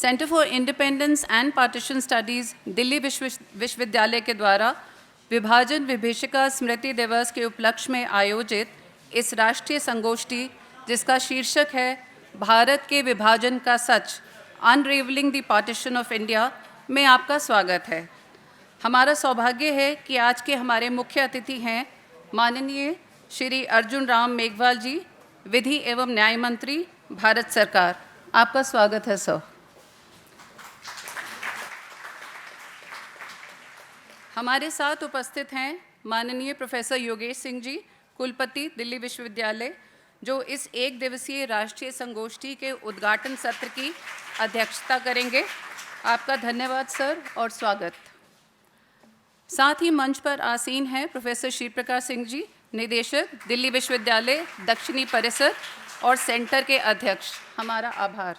Centre for independence and partition studies Delhi विश्वविद्यालय के द्वारा विभाजन विभीषिका स्मृति दिवस के उपलक्ष्य में आयोजित इस राष्ट्रीय संगोष्ठी, जिसका शीर्षक है भारत के विभाजन का सच, unravelling the partition of India, में आपका स्वागत है। हमारा सौभाग्य है कि आज के हमारे मुख्य अतिथि हैं माननीय श्री अर्जुन राम मेघवाल जी, विधि एवं न्याय मंत्री, भारत सरकार। आपका स्वागत है सर। हमारे साथ उपस्थित हैं माननीय प्रोफेसर योगेश सिंह जी, कुलपति दिल्ली विश्वविद्यालय, जो इस एक दिवसीय राष्ट्रीय संगोष्ठी के उद्घाटन सत्र की अध्यक्षता करेंगे। आपका धन्यवाद सर और स्वागत। साथ ही मंच पर आसीन हैं प्रोफेसर श्री प्रकाश सिंह जी, निदेशक दिल्ली विश्वविद्यालय दक्षिणी परिसर और सेंटर के अध्यक्ष। हमारा आभार।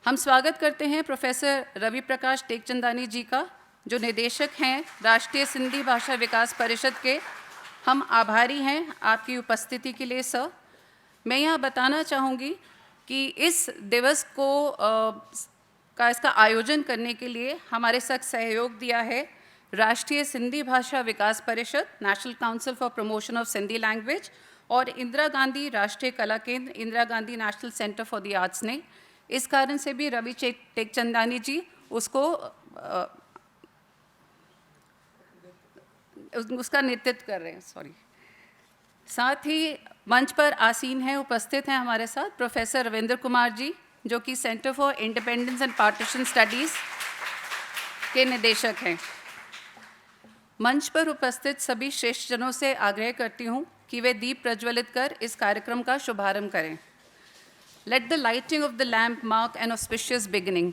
हम स्वागत करते हैं प्रोफेसर रवि प्रकाश टेकचंदानी जी का, जो निदेशक हैं राष्ट्रीय सिंधी भाषा विकास परिषद के। हम आभारी हैं आपकी उपस्थिति के लिए सर। मैं यहाँ बताना चाहूँगी कि इस दिवस को इसका आयोजन करने के लिए हमारे साथ सहयोग दिया है राष्ट्रीय सिंधी भाषा विकास परिषद, national council for promotion of Sindhi language, और इंदिरा गांधी राष्ट्रीय कला केंद्र, Indira Gandhi national centre for the arts ने। इस कारण से भी रवि टेकचंदानी जी उसका नेतृत्व कर रहे हैं। सॉरी। साथ ही मंच पर आसीन हैं, उपस्थित हैं हमारे साथ प्रोफेसर रविंद्र कुमार जी, जो कि centre for independence and partition studies के निदेशक हैं। मंच पर उपस्थित सभी श्रेष्ठजनों से आग्रह करती हूँ कि वे दीप प्रज्वलित कर इस कार्यक्रम का शुभारंभ करें। Let the lighting of the lamp mark an auspicious beginning.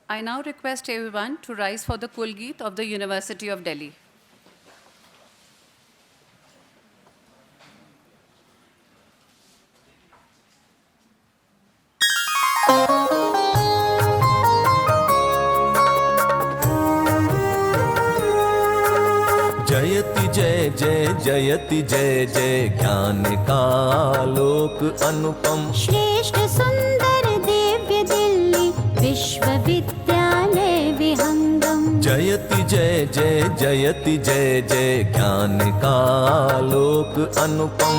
I now request everyone to rise for the Kulgeet of the University of Delhi. जयति जय जय जयति जय जय ज्ञान का लोक अनुपम, श्रेष्ठ सुंदर दिव्य दिल्ली विश्वविद्यालय विहंगम। जयति जय जय जयति जय जय ज्ञान का लोक अनुपम।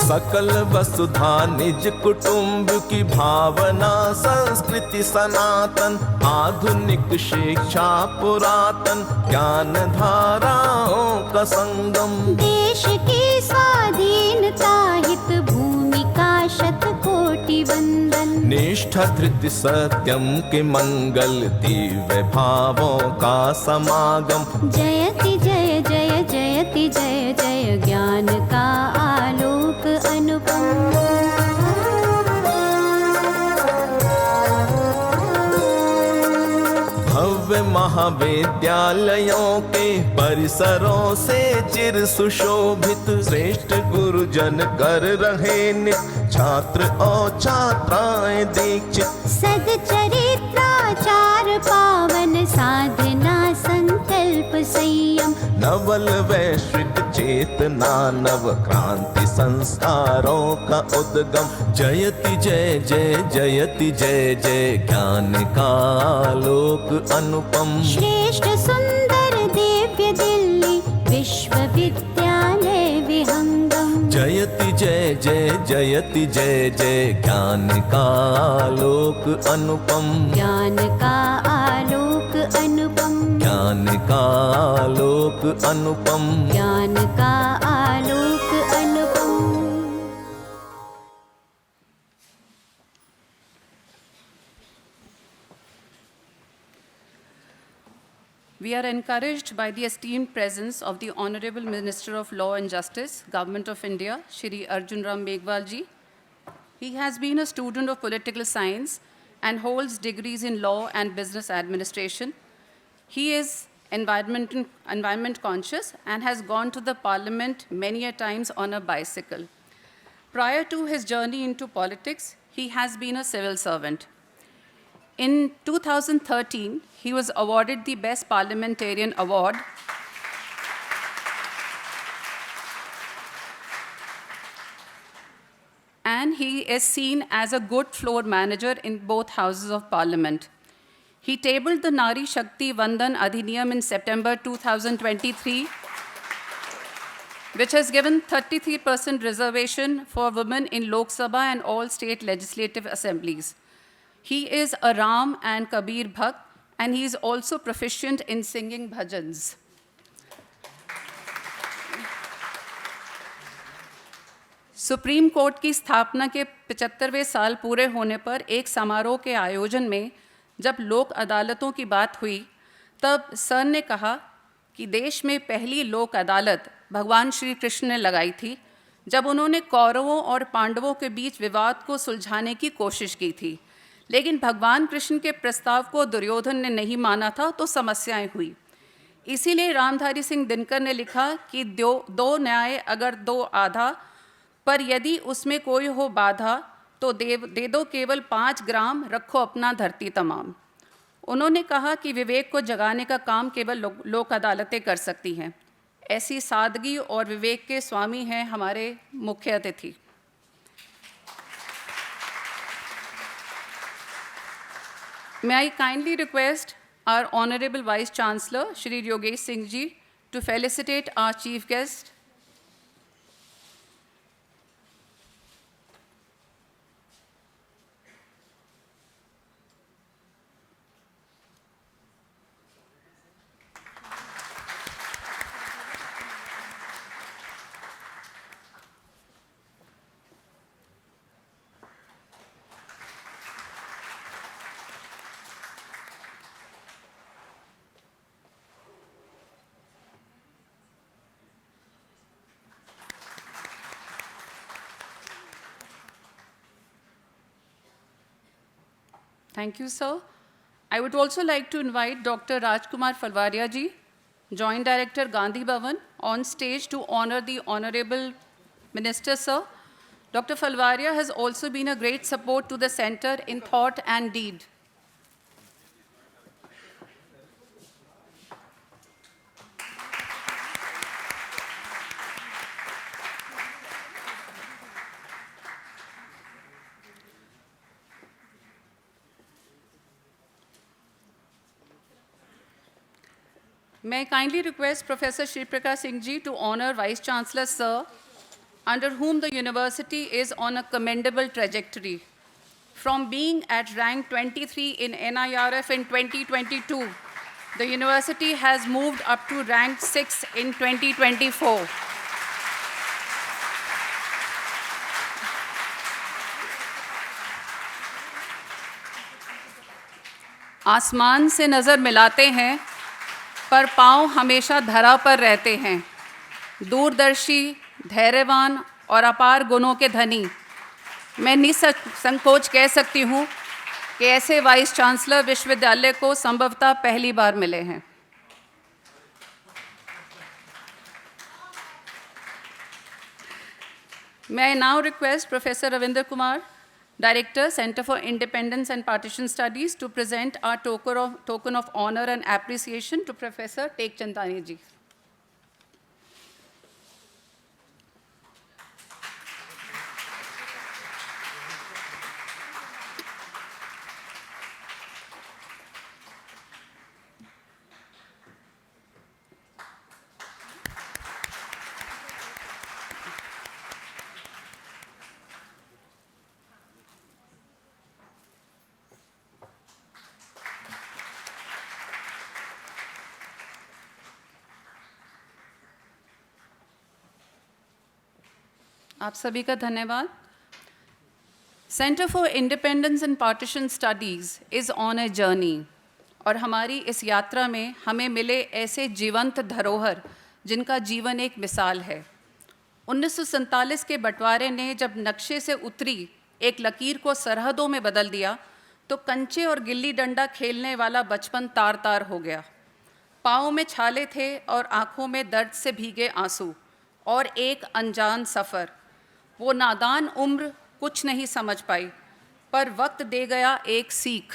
सकल वसुधा निज कुटुंब की भावना, संस्कृति सनातन, आधुनिक शिक्षा पुरातन, ज्ञान धाराओं का संगम। देश की स्वाधीनता हित भूमिका शतकोटि वंदन, निष्ठा धृति सत्यम के मंगल, दिव्य भावों का समागम। जयति जय जय जयति जय जय ज्ञान का आलोक अनुपम। भव्य महाविद्यालयों के परिसरों से चिर सुशोभित, श्रेष्ठ गुरुजन कर रहे नित छात्र और छात्राएं दीक्षित। सदचरित्राचार पावन साधना संकल्प संयम, नवल वैश्विक चेतना नव क्रांति संस्कारों का उद्गम। जयति जय जय जयति जय जय ज्ञान का लोक अनुपम। श्रेष्ठ सुंदर दिव्य दिल्ली विश्वविद्यालय विहंगम। जयति जय जय जयति जय जय ज्ञान का लोक अनुपम। ज्ञान का आलोक अनुपम। ज्ञान का लोक अनुपम। ज्ञान का आलोक अनुपम। We are encouraged by the esteemed presence of the Honorable Minister of Law and Justice, Government of India, Shri Arjun Ram Meghwal ji. He has been a student of political science and holds degrees in law and business administration. He is environment conscious and has gone to the parliament many a times on a bicycle. Prior to his journey into politics, he has been a civil servant. In 2013, he was awarded the Best Parliamentarian Award and he is seen as a good floor manager in both houses of parliament. He tabled the Nari Shakti Vandan Adhiniyam in September 2023, which has given 33% reservation for women in Lok Sabha and all state legislative assemblies. He is a Ram and Kabir Bhakt, and he is also proficient in singing bhajans. Supreme court की स्थापना के 75वें साल पूरे होने पर एक समारोह के आयोजन में जब लोक अदालतों की बात हुई, तब सर ने कहा कि देश में पहली लोक अदालत भगवान श्री कृष्ण ने लगाई थी, जब उन्होंने कौरवों और पांडवों के बीच विवाद को सुलझाने की कोशिश की थी। लेकिन भगवान कृष्ण के प्रस्ताव को दुर्योधन ने नहीं माना था, तो समस्याएं हुई। इसीलिए रामधारी सिंह दिनकर ने लिखा कि दो न्याय अगर दो आधा, पर यदि उसमें कोई हो बाधा, तो दे दो केवल 5 ग्राम, रखो अपना धरती तमाम। उन्होंने कहा कि विवेक को जगाने का काम केवल लोक अदालतें कर सकती हैं। ऐसी सादगी और विवेक के स्वामी हैं हमारे मुख्य अतिथि। May I kindly request our Honorable Vice Chancellor, Shri Yogesh Singh ji, to felicitate our chief guest. Thank you, sir. I would also like to invite Dr. Rajkumar Falvaria ji, Joint Director, Gandhi Bhavan, on stage to honor the Honorable Minister, sir. Dr. Falvaria has also been a great support to the center in thought and deed. May I kindly request Professor Shri Prakash Singh ji to honor Vice Chancellor Sir, under whom the university is on a commendable trajectory. From being at rank 23 in NIRF in 2022, the university has moved up to rank 6 in 2024. आसमान से नज़र मिलाते हैं, पर पाँव हमेशा धरा पर रहते हैं। दूरदर्शी, धैर्यवान और अपार गुणों के धनी, मैं निसंकोच कह सकती हूँ कि ऐसे वाइस चांसलर विश्वविद्यालय को संभवतः पहली बार मिले हैं। May I now request Professor Ravinder Kumar, Director, Center for Independence and Partition Studies, to present our token of honor and appreciation to Professor Tek Chandani ji. आप सभी का धन्यवाद। Centre for independence and partition studies is on a journey, और हमारी इस यात्रा में हमें मिले ऐसे जीवंत धरोहर जिनका जीवन एक मिसाल है। 1947 के बंटवारे ने जब नक्शे से उतरी एक लकीर को सरहदों में बदल दिया, तो कंचे और गिल्ली डंडा खेलने वाला बचपन तार तार हो गया। पाँव में छाले थे और आँखों में दर्द से भीगे आंसू, और एक अनजान सफ़र। वो नादान उम्र कुछ नहीं समझ पाई, पर वक्त दे गया एक सीख।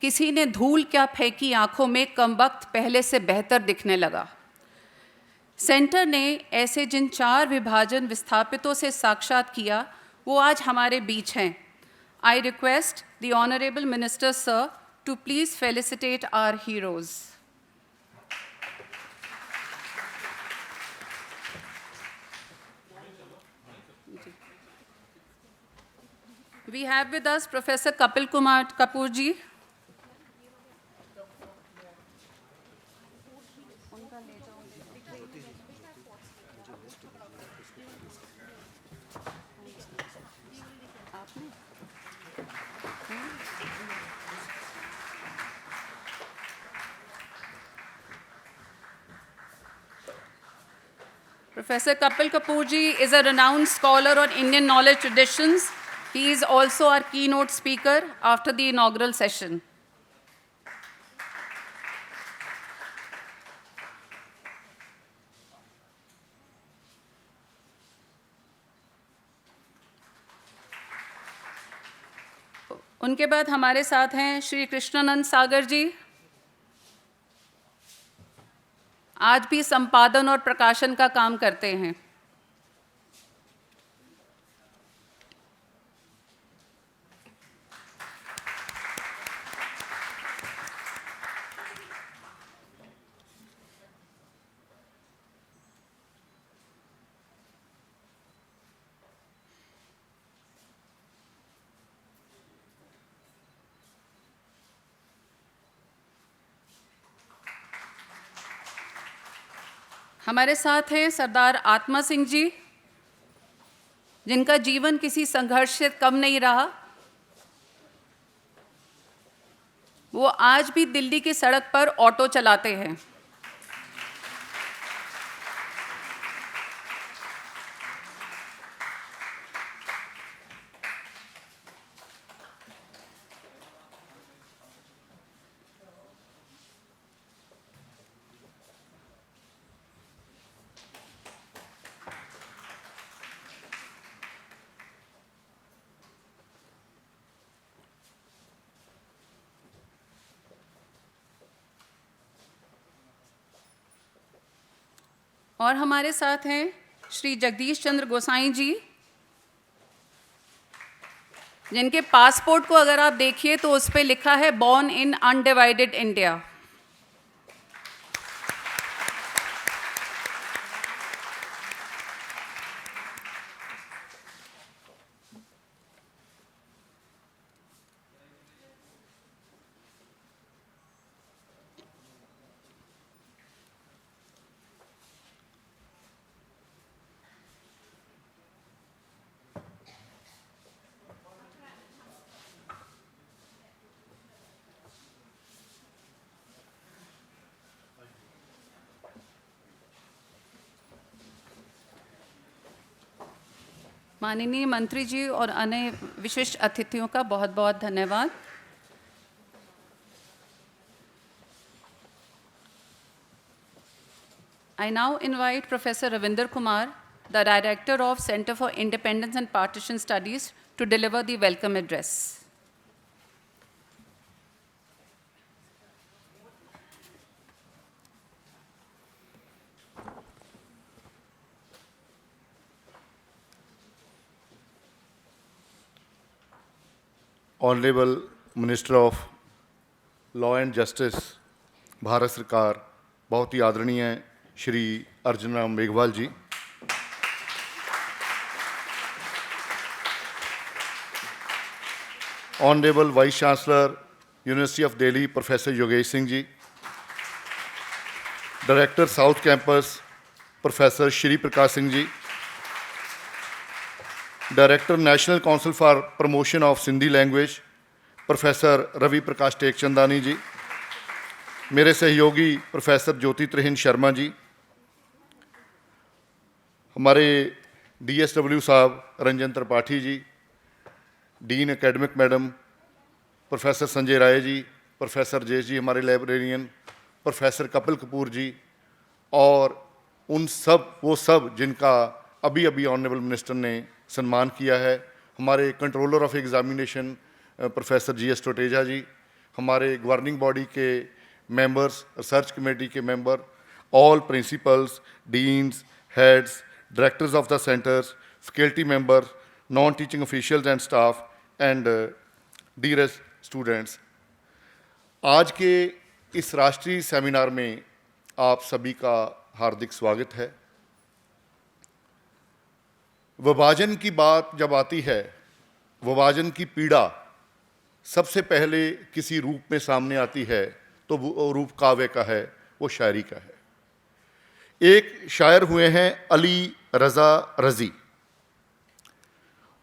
किसी ने धूल क्या फेंकी आंखों में, कमबख्त पहले से बेहतर दिखने लगा। सेंटर ने ऐसे जिन 4 विभाजन विस्थापितों से साक्षात किया, वो आज हमारे बीच हैं। I request the honourable minister sir to please felicitate our heroes. We have with us Professor Kapil Kumar Kapoor ji. Professor Kapil Kapoor ji is a renowned scholar on Indian knowledge traditions. He is also our keynote speaker after the inaugural session. उनके बाद हमारे साथ हैं श्री कृष्णानंद सागर जी। आज भी संपादन और प्रकाशन का काम करते हैं। हमारे साथ हैं सरदार आत्मा सिंह जी, जिनका जीवन किसी संघर्ष से कम नहीं रहा। वो आज भी दिल्ली की सड़क पर ऑटो चलाते हैं। और हमारे साथ हैं श्री जगदीश चंद्र गोसाई जी, जिनके पासपोर्ट को अगर आप देखिए तो उस पर लिखा है बॉर्न इन अनडिवाइडेड इंडिया। माननीय मंत्री जी और अन्य विशिष्ट अतिथियों का बहुत बहुत धन्यवाद। I now invite Professor Ravinder Kumar, the Director of Center for Independence and Partition Studies, to deliver the welcome address. Honourable minister of law and justice Bharat सरकार, बहुत ही आदरणीय Shri Arjun Ram Meghwal ji, honourable vice chancellor university of Delhi professor Yogesh Singh ji, director south campus professor Shri Prakash Singh ji, director national council for promotion of Sindhi language professor Ravi Prakash Tekchandani ji, मेरे सहयोगी professor ज्योति त्रिहिन शर्मा जी, हमारे DSW साहब Ranjan Tripathi ji, dean academic madam professor Sanjay Rai ji, professor Jes ji, हमारे librarian professor Kapil Kapoor ji, और वो सब जिनका अभी अभी ऑनरेबल मिनिस्टर ने सम्मान किया है, हमारे controller of examination professor GS Toteja जी, हमारे गवर्निंग बॉडी के मेंबर्स, रिसर्च कमेटी के member, all principles, deans, heads, directors of the centres, faculty members, non teaching officials and staff and dearest students, आज के इस राष्ट्रीय सेमिनार में आप सभी का हार्दिक स्वागत है। विभाजन की बात जब आती है, विभाजन की पीड़ा सबसे पहले किसी रूप में सामने आती है तो वो रूप काव्य का है, वो शायरी का है। एक शायर हुए हैं अली रज़ा रज़ी,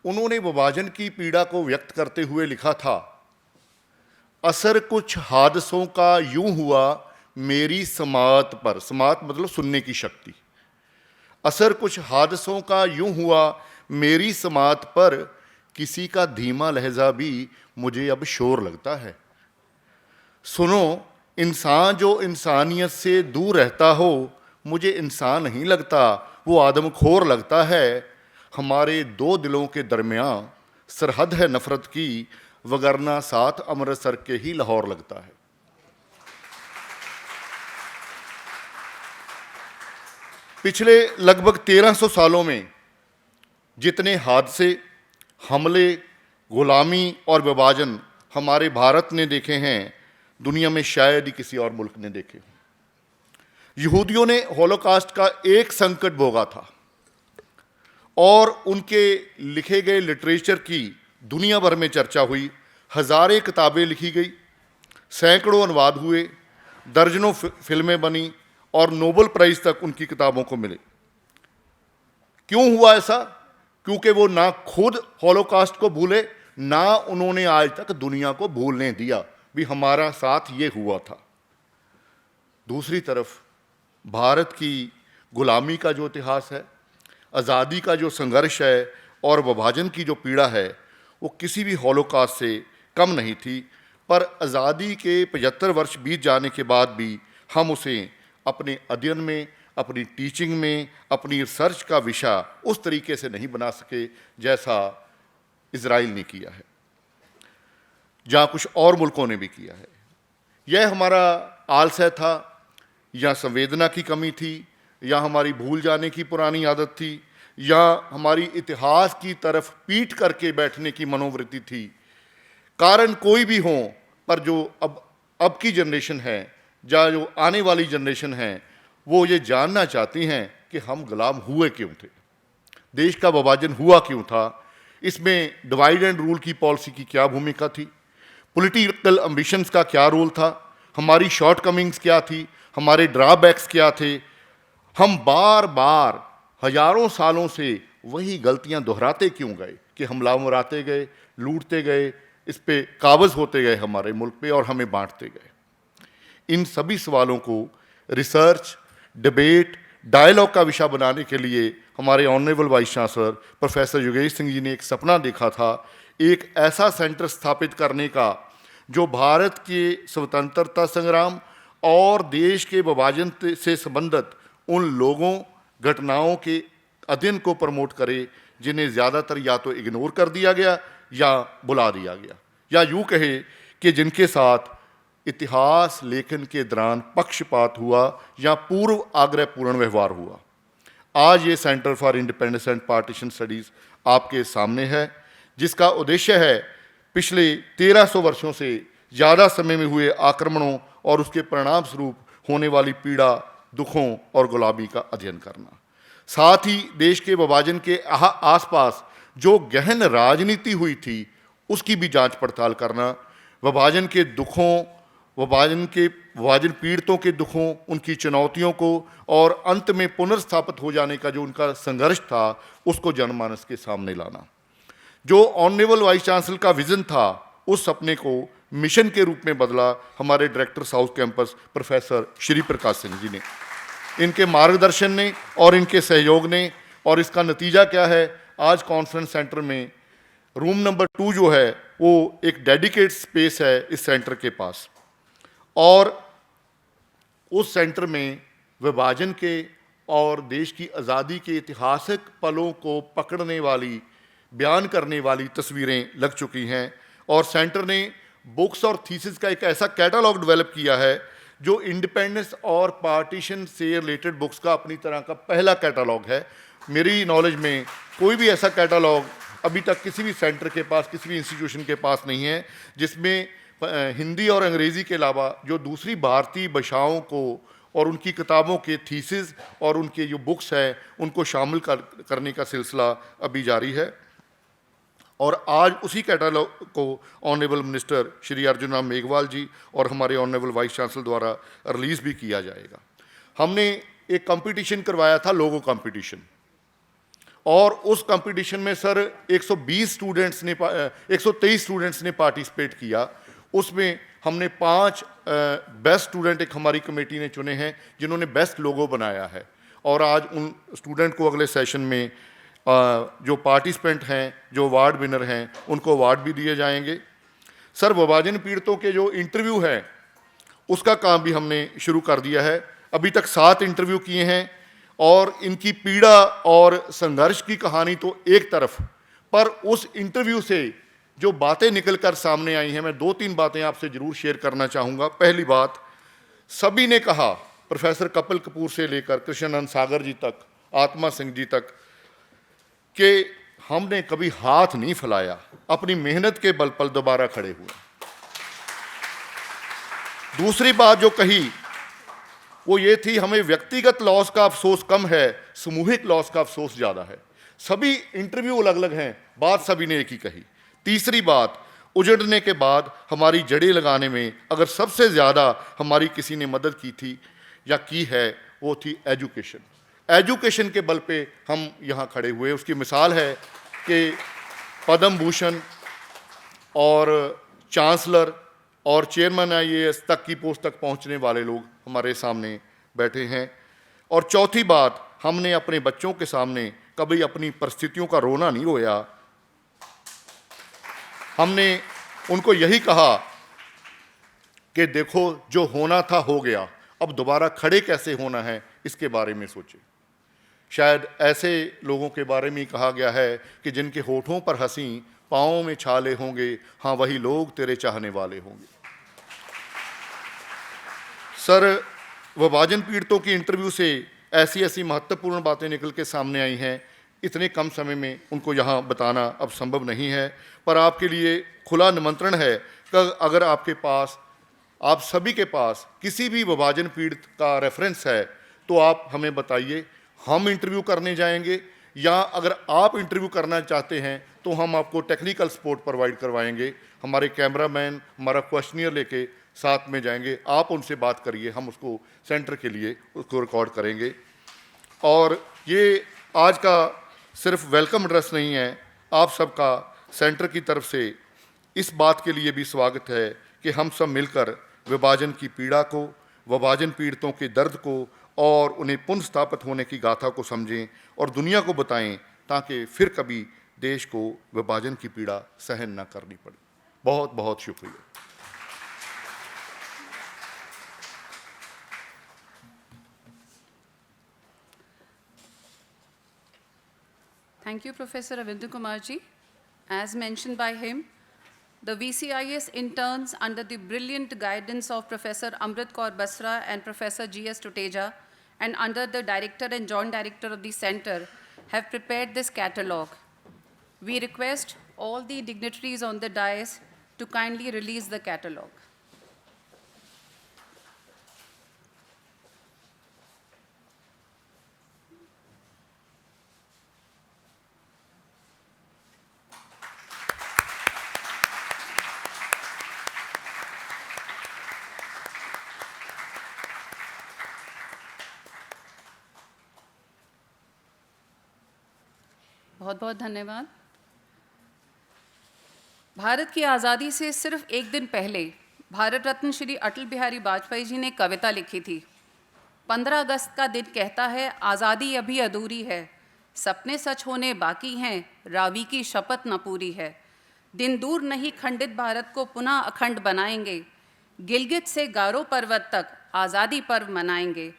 उन्होंने विभाजन की पीड़ा को व्यक्त करते हुए लिखा था, असर कुछ हादसों का यूं हुआ मेरी समात पर, समात मतलब सुनने की शक्ति, असर कुछ हादसों का यूं हुआ मेरी समात पर, किसी का धीमा लहजा भी मुझे अब शोर लगता है। सुनो, इंसान जो इंसानियत से दूर रहता हो, मुझे इंसान नहीं लगता, वो आदमखोर लगता है। हमारे दो दिलों के दरमियान सरहद है नफरत की, वगरना साथ अमृतसर के ही लाहौर लगता है। पिछले लगभग 1300 सालों में जितने हादसे, हमले, गुलामी और विभाजन हमारे भारत ने देखे हैं, दुनिया में शायद ही किसी और मुल्क ने देखे। यहूदियों ने हॉलोकास्ट का एक संकट भोगा था और उनके लिखे गए लिटरेचर की दुनिया भर में चर्चा हुई, हज़ारें किताबें लिखी गई, सैकड़ों अनुवाद हुए, दर्जनों फिल्में बनी और नोबेल प्राइज़ तक उनकी किताबों को मिले। क्यों हुआ ऐसा? क्योंकि वो ना खुद हॉलोकास्ट को भूले, ना उन्होंने आज तक दुनिया को भूलने दिया भी हमारा साथ ये हुआ था। दूसरी तरफ भारत की गुलामी का जो इतिहास है, आज़ादी का जो संघर्ष है और विभाजन की जो पीड़ा है, वो किसी भी हॉलोकास्ट से कम नहीं थी। पर आज़ादी के 75 वर्ष बीत जाने के बाद भी हम उसे अपने अध्ययन में, अपनी टीचिंग में, अपनी रिसर्च का विषय उस तरीके से नहीं बना सके जैसा इजराइल ने किया है, जहाँ कुछ और मुल्कों ने भी किया है। यह हमारा आलस्य था, या संवेदना की कमी थी, या हमारी भूल जाने की पुरानी आदत थी, या हमारी इतिहास की तरफ पीठ करके बैठने की मनोवृत्ति थी। कारण कोई भी हो, पर जो अब की जनरेशन है, या जो आने वाली जनरेशन है, वो ये जानना चाहती हैं कि हम गुलाम हुए क्यों थे, देश का विभाजन हुआ क्यों था, इसमें डिवाइड एंड रूल की पॉलिसी की क्या भूमिका थी, पॉलिटिकल एम्बिशंस का क्या रोल था, हमारी शॉर्टकमिंग्स क्या थी, हमारे ड्रॉबैक्स क्या थे। हम बार बार हजारों सालों से वही गलतियां दोहराते क्यों गए कि हमलावर आते गए, लूटते गए, इस पे काबज़ होते गए हमारे मुल्क पे और हमें बांटते गए। इन सभी सवालों को रिसर्च, डिबेट, डायलॉग का विषय बनाने के लिए हमारे honourable vice chancellor professor Yogesh Singh ji ने एक सपना देखा था, एक ऐसा सेंटर स्थापित करने का जो भारत के स्वतंत्रता संग्राम और देश के विभाजन से संबंधित उन लोगों, घटनाओं के अध्ययन को प्रमोट करे जिन्हें ज़्यादातर या तो इग्नोर कर दिया गया या बुला दिया गया, या यूँ कहे कि जिनके साथ इतिहास लेखन के दौरान पक्षपात हुआ या पूर्व आग्रहपूर्ण व्यवहार हुआ। आज ये centre for independence and partition studies आपके सामने है, जिसका उद्देश्य है पिछले 1300 वर्षों से ज़्यादा समय में हुए आक्रमणों और उसके परिणाम स्वरूप होने वाली पीड़ा, दुखों और गुलामी का अध्ययन करना। साथ ही देश के विभाजन के आसपास जो गहन राजनीति हुई थी उसकी भी जांच पड़ताल करना, विभाजन के दुखों, विभाजन पीड़ितों के दुखों, उनकी चुनौतियों को और अंत में पुनर्स्थापित हो जाने का जो उनका संघर्ष था उसको जनमानस के सामने लाना। जो ऑनरेबल वाइस चांसलर का विजन था उस सपने को मिशन के रूप में बदला हमारे director south campus professor Shri Prakash Singh ji ने। इनके मार्गदर्शन ने और इनके सहयोग ने, और इसका नतीजा क्या है, आज कॉन्फ्रेंस सेंटर में रूम नंबर 2 जो है वो एक डेडिकेट स्पेस है इस सेंटर के पास, और उस सेंटर में विभाजन के और देश की आज़ादी के ऐतिहासिक पलों को पकड़ने वाली, बयान करने वाली तस्वीरें लग चुकी हैं। और सेंटर ने बुक्स और थीसिस का एक ऐसा कैटलॉग डेवलप किया है जो इंडिपेंडेंस और पार्टीशन से रिलेटेड बुक्स का अपनी तरह का पहला कैटलॉग है। मेरी नॉलेज में कोई भी ऐसा कैटलॉग अभी तक किसी भी सेंटर के पास, किसी भी इंस्टीट्यूशन के पास नहीं है जिसमें हिंदी और अंग्रेज़ी के अलावा जो दूसरी भारतीय भाषाओं को और उनकी किताबों के थीसिस और उनके जो बुक्स हैं उनको शामिल करने का सिलसिला अभी जारी है। और आज उसी कैटलॉग को ऑनरेबल मिनिस्टर श्री अर्जुन राम मेघवाल जी और हमारे ऑनरेबल वाइस चांसलर द्वारा रिलीज़ भी किया जाएगा। हमने एक कंपटीशन करवाया था, लोगो कंपटीशन, और उस कंपटीशन में सर 123 स्टूडेंट्स ने पार्टिसिपेट किया। उसमें हमने 5 बेस्ट स्टूडेंट एक हमारी कमेटी ने चुने हैं जिन्होंने बेस्ट लोगो बनाया है, और आज उन स्टूडेंट को अगले सेशन में जो पार्टिसिपेंट हैं, जो अवार्ड विनर हैं, उनको अवार्ड भी दिए जाएंगे। सर विभाजन पीड़ितों के जो इंटरव्यू है उसका काम भी हमने शुरू कर दिया है। अभी तक 7 इंटरव्यू किए हैं, और इनकी पीड़ा और संघर्ष की कहानी तो एक तरफ, पर उस इंटरव्यू से जो बातें निकल कर सामने आई हैं, मैं 2-3 बातें आपसे ज़रूर शेयर करना चाहूँगा। पहली बात, सभी ने कहा, प्रोफेसर कपिल कपूर से लेकर कृष्णानंद सागर जी तक, आत्मा सिंह जी तक, कि हमने कभी हाथ नहीं फैलाया, अपनी मेहनत के बल पर दोबारा खड़े हुए। दूसरी बात जो कही वो ये थी, हमें व्यक्तिगत लॉस का अफसोस कम है, सामूहिक लॉस का अफसोस ज़्यादा है। सभी इंटरव्यू अलग अलग हैं, बात सभी ने एक ही कही। तीसरी बात, उजड़ने के बाद हमारी जड़ें लगाने में अगर सबसे ज़्यादा हमारी किसी ने मदद की थी या की है वो थी एजुकेशन। एजुकेशन के बल पे हम यहाँ खड़े हुए। उसकी मिसाल है कि पद्म भूषण और चांसलर और चेयरमैन IAS तक की पोस्ट तक पहुँचने वाले लोग हमारे सामने बैठे हैं। और चौथी बात, हमने अपने बच्चों के सामने कभी अपनी परिस्थितियों का रोना नहीं रोया। हमने उनको यही कहा कि देखो जो होना था हो गया, अब दोबारा खड़े कैसे होना है इसके बारे में सोचें। शायद ऐसे लोगों के बारे में कहा गया है कि जिनके होठों पर हंसी, पाँवों में छाले होंगे, हाँ वही लोग तेरे चाहने वाले होंगे। सर विभाजन पीड़ितों की इंटरव्यू से ऐसी ऐसी महत्वपूर्ण बातें निकल के सामने आई हैं, इतने कम समय में उनको यहाँ बताना अब संभव नहीं है, पर आपके लिए खुला निमंत्रण है कि अगर आपके पास, आप सभी के पास किसी भी विभाजन पीड़ित का रेफरेंस है तो आप हमें बताइए, हम इंटरव्यू करने जाएंगे, या अगर आप इंटरव्यू करना चाहते हैं तो हम आपको टेक्निकल सपोर्ट प्रोवाइड करवाएंगे। हमारे कैमरामैन हमारा क्वेश्चनियर लेके साथ में जाएंगे, आप उनसे बात करिए, हम उसको सेंटर के लिए उसको रिकॉर्ड करेंगे। और ये आज का सिर्फ वेलकम एड्रेस नहीं है, आप सबका सेंटर की तरफ से इस बात के लिए भी स्वागत है कि हम सब मिलकर विभाजन की पीड़ा को, विभाजन पीड़ितों के दर्द को और उन्हें पुनः स्थापित होने की गाथा को समझें और दुनिया को बताएं, ताकि फिर कभी देश को विभाजन की पीड़ा सहन न करनी पड़े। बहुत बहुत शुक्रिया। Thank you, Professor Ravindra Kumar ji. As mentioned by him, the VCIS interns, under the brilliant guidance of Professor Amrit Kaur Basra and Professor G.S. Tuteja, and under the director and joint director of the center, have prepared this catalogue. We request all the dignitaries on the dais to kindly release the catalogue. बहुत बहुत धन्यवाद। भारत की आज़ादी से सिर्फ एक दिन पहले भारत रत्न श्री अटल बिहारी वाजपेयी जी ने कविता लिखी थी। 15 अगस्त का दिन कहता है, आज़ादी अभी अधूरी है, सपने सच होने बाकी हैं, रावी की शपथ न पूरी है। दिन दूर नहीं, खंडित भारत को पुनः अखंड बनाएंगे, गिलगित से गारो पर्वत तक आज़ादी पर्व मनाएंगे।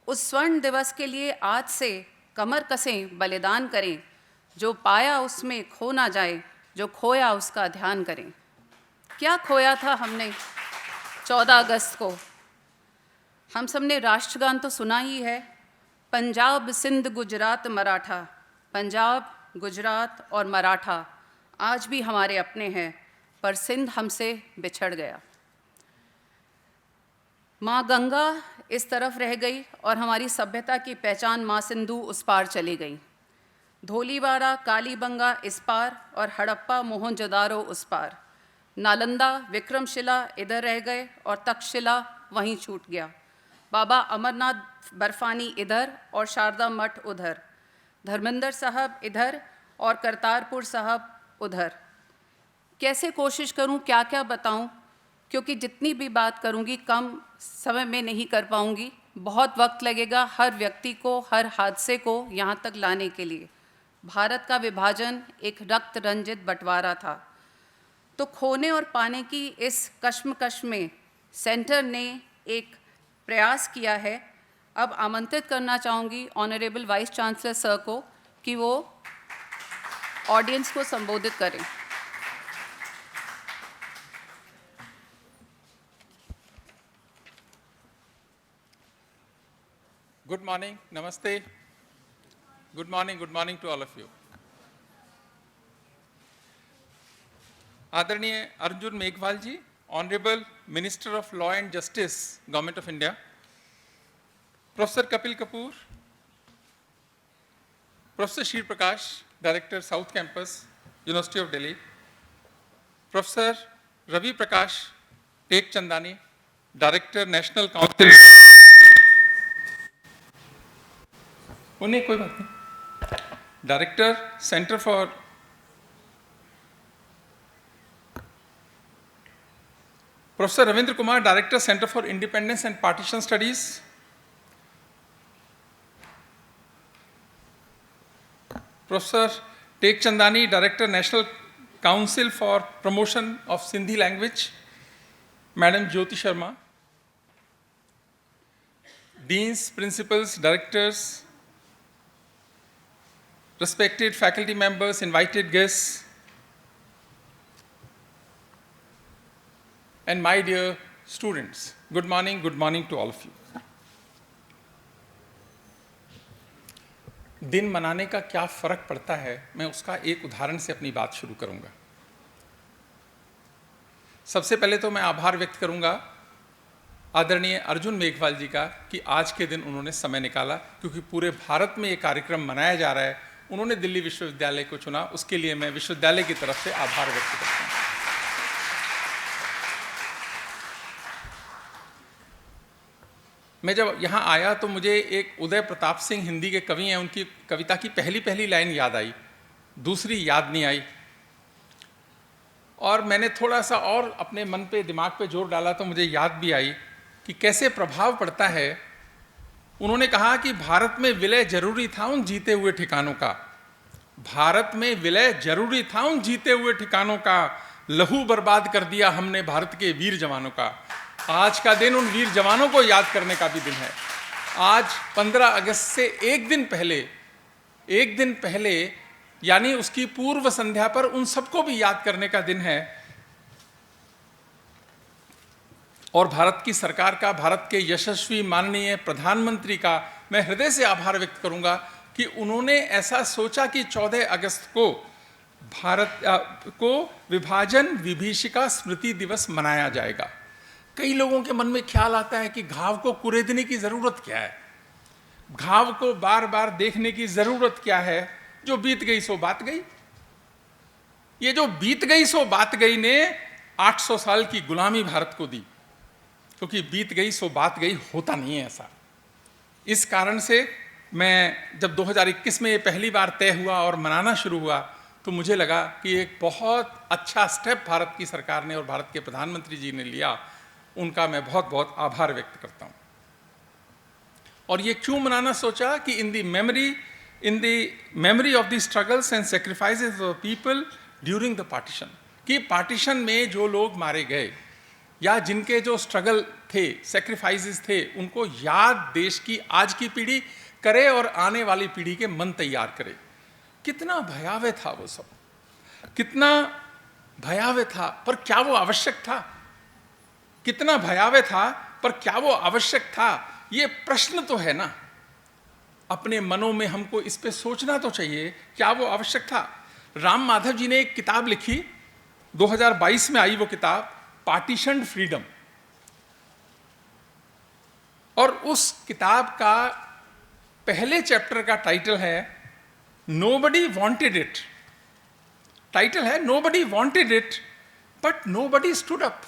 उस स्वर्ण दिवस के लिए आज से कमर कसें, बलिदान करें, जो पाया उसमें खो ना जाए, जो खोया उसका ध्यान करें। क्या खोया था हमने 14 अगस्त को? हम सब ने राष्ट्रगान तो सुना ही है, पंजाब सिंध गुजरात मराठा, पंजाब गुजरात और मराठा आज भी हमारे अपने हैं, पर सिंध हमसे बिछड़ गया। माँ गंगा इस तरफ रह गई और हमारी सभ्यता की पहचान माँ सिंधु उस पार चली गई। धोलीवाड़ा कालीबंगा इस पार और हड़प्पा मोहनजोदारो उस पार। नालंदा विक्रमशिला इधर रह गए और तक्षशिला वहीं छूट गया। बाबा अमरनाथ बर्फानी इधर और शारदा मठ उधर, धर्मेंद्र साहब इधर और करतारपुर साहब उधर। कैसे कोशिश करूं, क्या क्या बताऊं, क्योंकि जितनी भी बात करूंगी कम समय में नहीं कर पाऊंगी। बहुत वक्त लगेगा हर व्यक्ति को, हर हादसे को यहाँ तक लाने के लिए। भारत का विभाजन एक रक्त रंजित बंटवारा था, तो खोने और पाने की इस कश्मकश में सेंटर ने एक प्रयास किया है। अब आमंत्रित करना चाहूँगी ऑनरेबल वाइस चांसलर सर को कि वो ऑडियंस को संबोधित करें। Good morning, namaste. Good morning to all of you. आदरणीय अर्जुन मेघवाल जी, Honorable Minister of Law and Justice, Government of India, Professor Kapil Kapoor, Professor Shri Prakash, Director South Campus, University of Delhi, Professor Ravi Prakash Tekchandani, Director National Council, उन्हें कोई बात नहीं, director centre for professor Ravindra Kumar, director centre for independence and partition studies, professor Tekchandani, director national council for promotion of Sindhi language, madam Jyoti Sharma, deans, principals, directors, respected faculty members, invited guests, and my dear students, good morning to all of you. दिन मनाने का क्या फर्क पड़ता है, मैं उसका एक उदाहरण से अपनी बात शुरू करूंगा। सबसे पहले तो मैं आभार व्यक्त करूंगा आदरणीय अर्जुन मेघवाल जी का कि आज के दिन उन्होंने समय निकाला, क्योंकि पूरे भारत में ये कार्यक्रम मनाया जा रहा है, उन्होंने दिल्ली विश्वविद्यालय को चुना, उसके लिए मैं विश्वविद्यालय की तरफ से आभार व्यक्त करता हूं। मैं जब यहाँ आया तो मुझे एक उदय प्रताप सिंह हिंदी के कवि हैं, उनकी कविता की पहली लाइन याद आई, दूसरी याद नहीं आई। और मैंने थोड़ा सा और अपने मन पे, दिमाग पे जोर डाला तो मुझे याद भी आई कि कैसे प्रभाव पड़ता है उन्होंने कहा कि भारत में विलय जरूरी था उन जीते हुए ठिकानों का, भारत में विलय जरूरी था उन जीते हुए ठिकानों का, लहू बर्बाद कर दिया हमने भारत के वीर जवानों का। आज का दिन उन वीर जवानों को याद करने का भी दिन है। आज 15 अगस्त से एक दिन पहले यानी उसकी पूर्व संध्या पर उन सबको भी याद करने का दिन है। और भारत की सरकार का, भारत के यशस्वी माननीय प्रधानमंत्री का मैं हृदय से आभार व्यक्त करूंगा कि उन्होंने ऐसा सोचा कि 14 अगस्त को भारत को विभाजन विभीषिका स्मृति दिवस मनाया जाएगा। कई लोगों के मन में ख्याल आता है कि घाव को कुरेदने की जरूरत क्या है, घाव को बार बार देखने की जरूरत क्या है, जो बीत गई सो बात गई। ये जो बीत गई सो बात गई ने 800 साल की गुलामी भारत को दी, क्योंकि बीत गई सो बात गई होता नहीं है ऐसा। इस कारण से मैं जब 2021 में ये पहली बार तय हुआ और मनाना शुरू हुआ तो मुझे लगा कि एक बहुत अच्छा स्टेप भारत की सरकार ने और भारत के प्रधानमंत्री जी ने लिया, उनका मैं बहुत बहुत आभार व्यक्त करता हूँ। और ये क्यों मनाना सोचा कि in the memory of the struggles and sacrifices of people during the partition, कि पार्टीशन में जो लोग मारे गए या जिनके जो स्ट्रगल थे, सेक्रीफाइसेस थे, उनको याद देश की आज की पीढ़ी करे और आने वाली पीढ़ी के मन तैयार करे। कितना भयावह था वो सब, कितना भयावह था, पर क्या वो आवश्यक था? कितना भयावह था पर क्या वो आवश्यक था? ये प्रश्न तो है ना, अपने मनों में हमको इस पे सोचना तो चाहिए, क्या वो आवश्यक था? राम माधव जी ने एक किताब लिखी, 2022 में आई वो किताब, पार्टीशन फ्रीडम। और उस किताब का पहले चैप्टर का टाइटल है नोबडी वांटेड इट। टाइटल है nobody wanted it but nobody stood up.